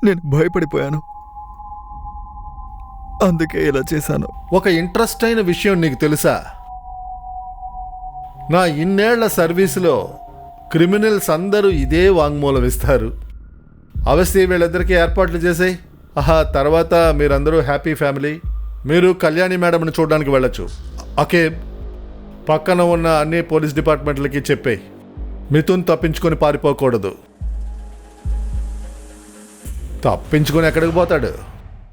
Speaker 3: నేను భయపడిపోయాను. అందుకే ఇలా చేశాను.
Speaker 6: ఒక ఇంట్రెస్ట్ అయిన విషయం నీకు తెలుసా? నా ఇన్నేళ్ల సర్వీసులో క్రిమినల్స్ అందరూ ఇదే వాంగ్మూలం ఇస్తారు. అవశ్య వీళ్ళిద్దరికీ ఏర్పాట్లు చేసాయి. తర్వాత మీరందరూ హ్యాపీ ఫ్యామిలీ. మీరు కళ్యాణి మేడంని చూడడానికి వెళ్ళొచ్చు. అకేబ్, పక్కన ఉన్న అన్ని పోలీస్ డిపార్ట్మెంట్లకి చెప్పేయి మిథున్ తప్పించుకొని పారిపోకూడదు. తప్పించుకొని ఎక్కడికి పోతాడు?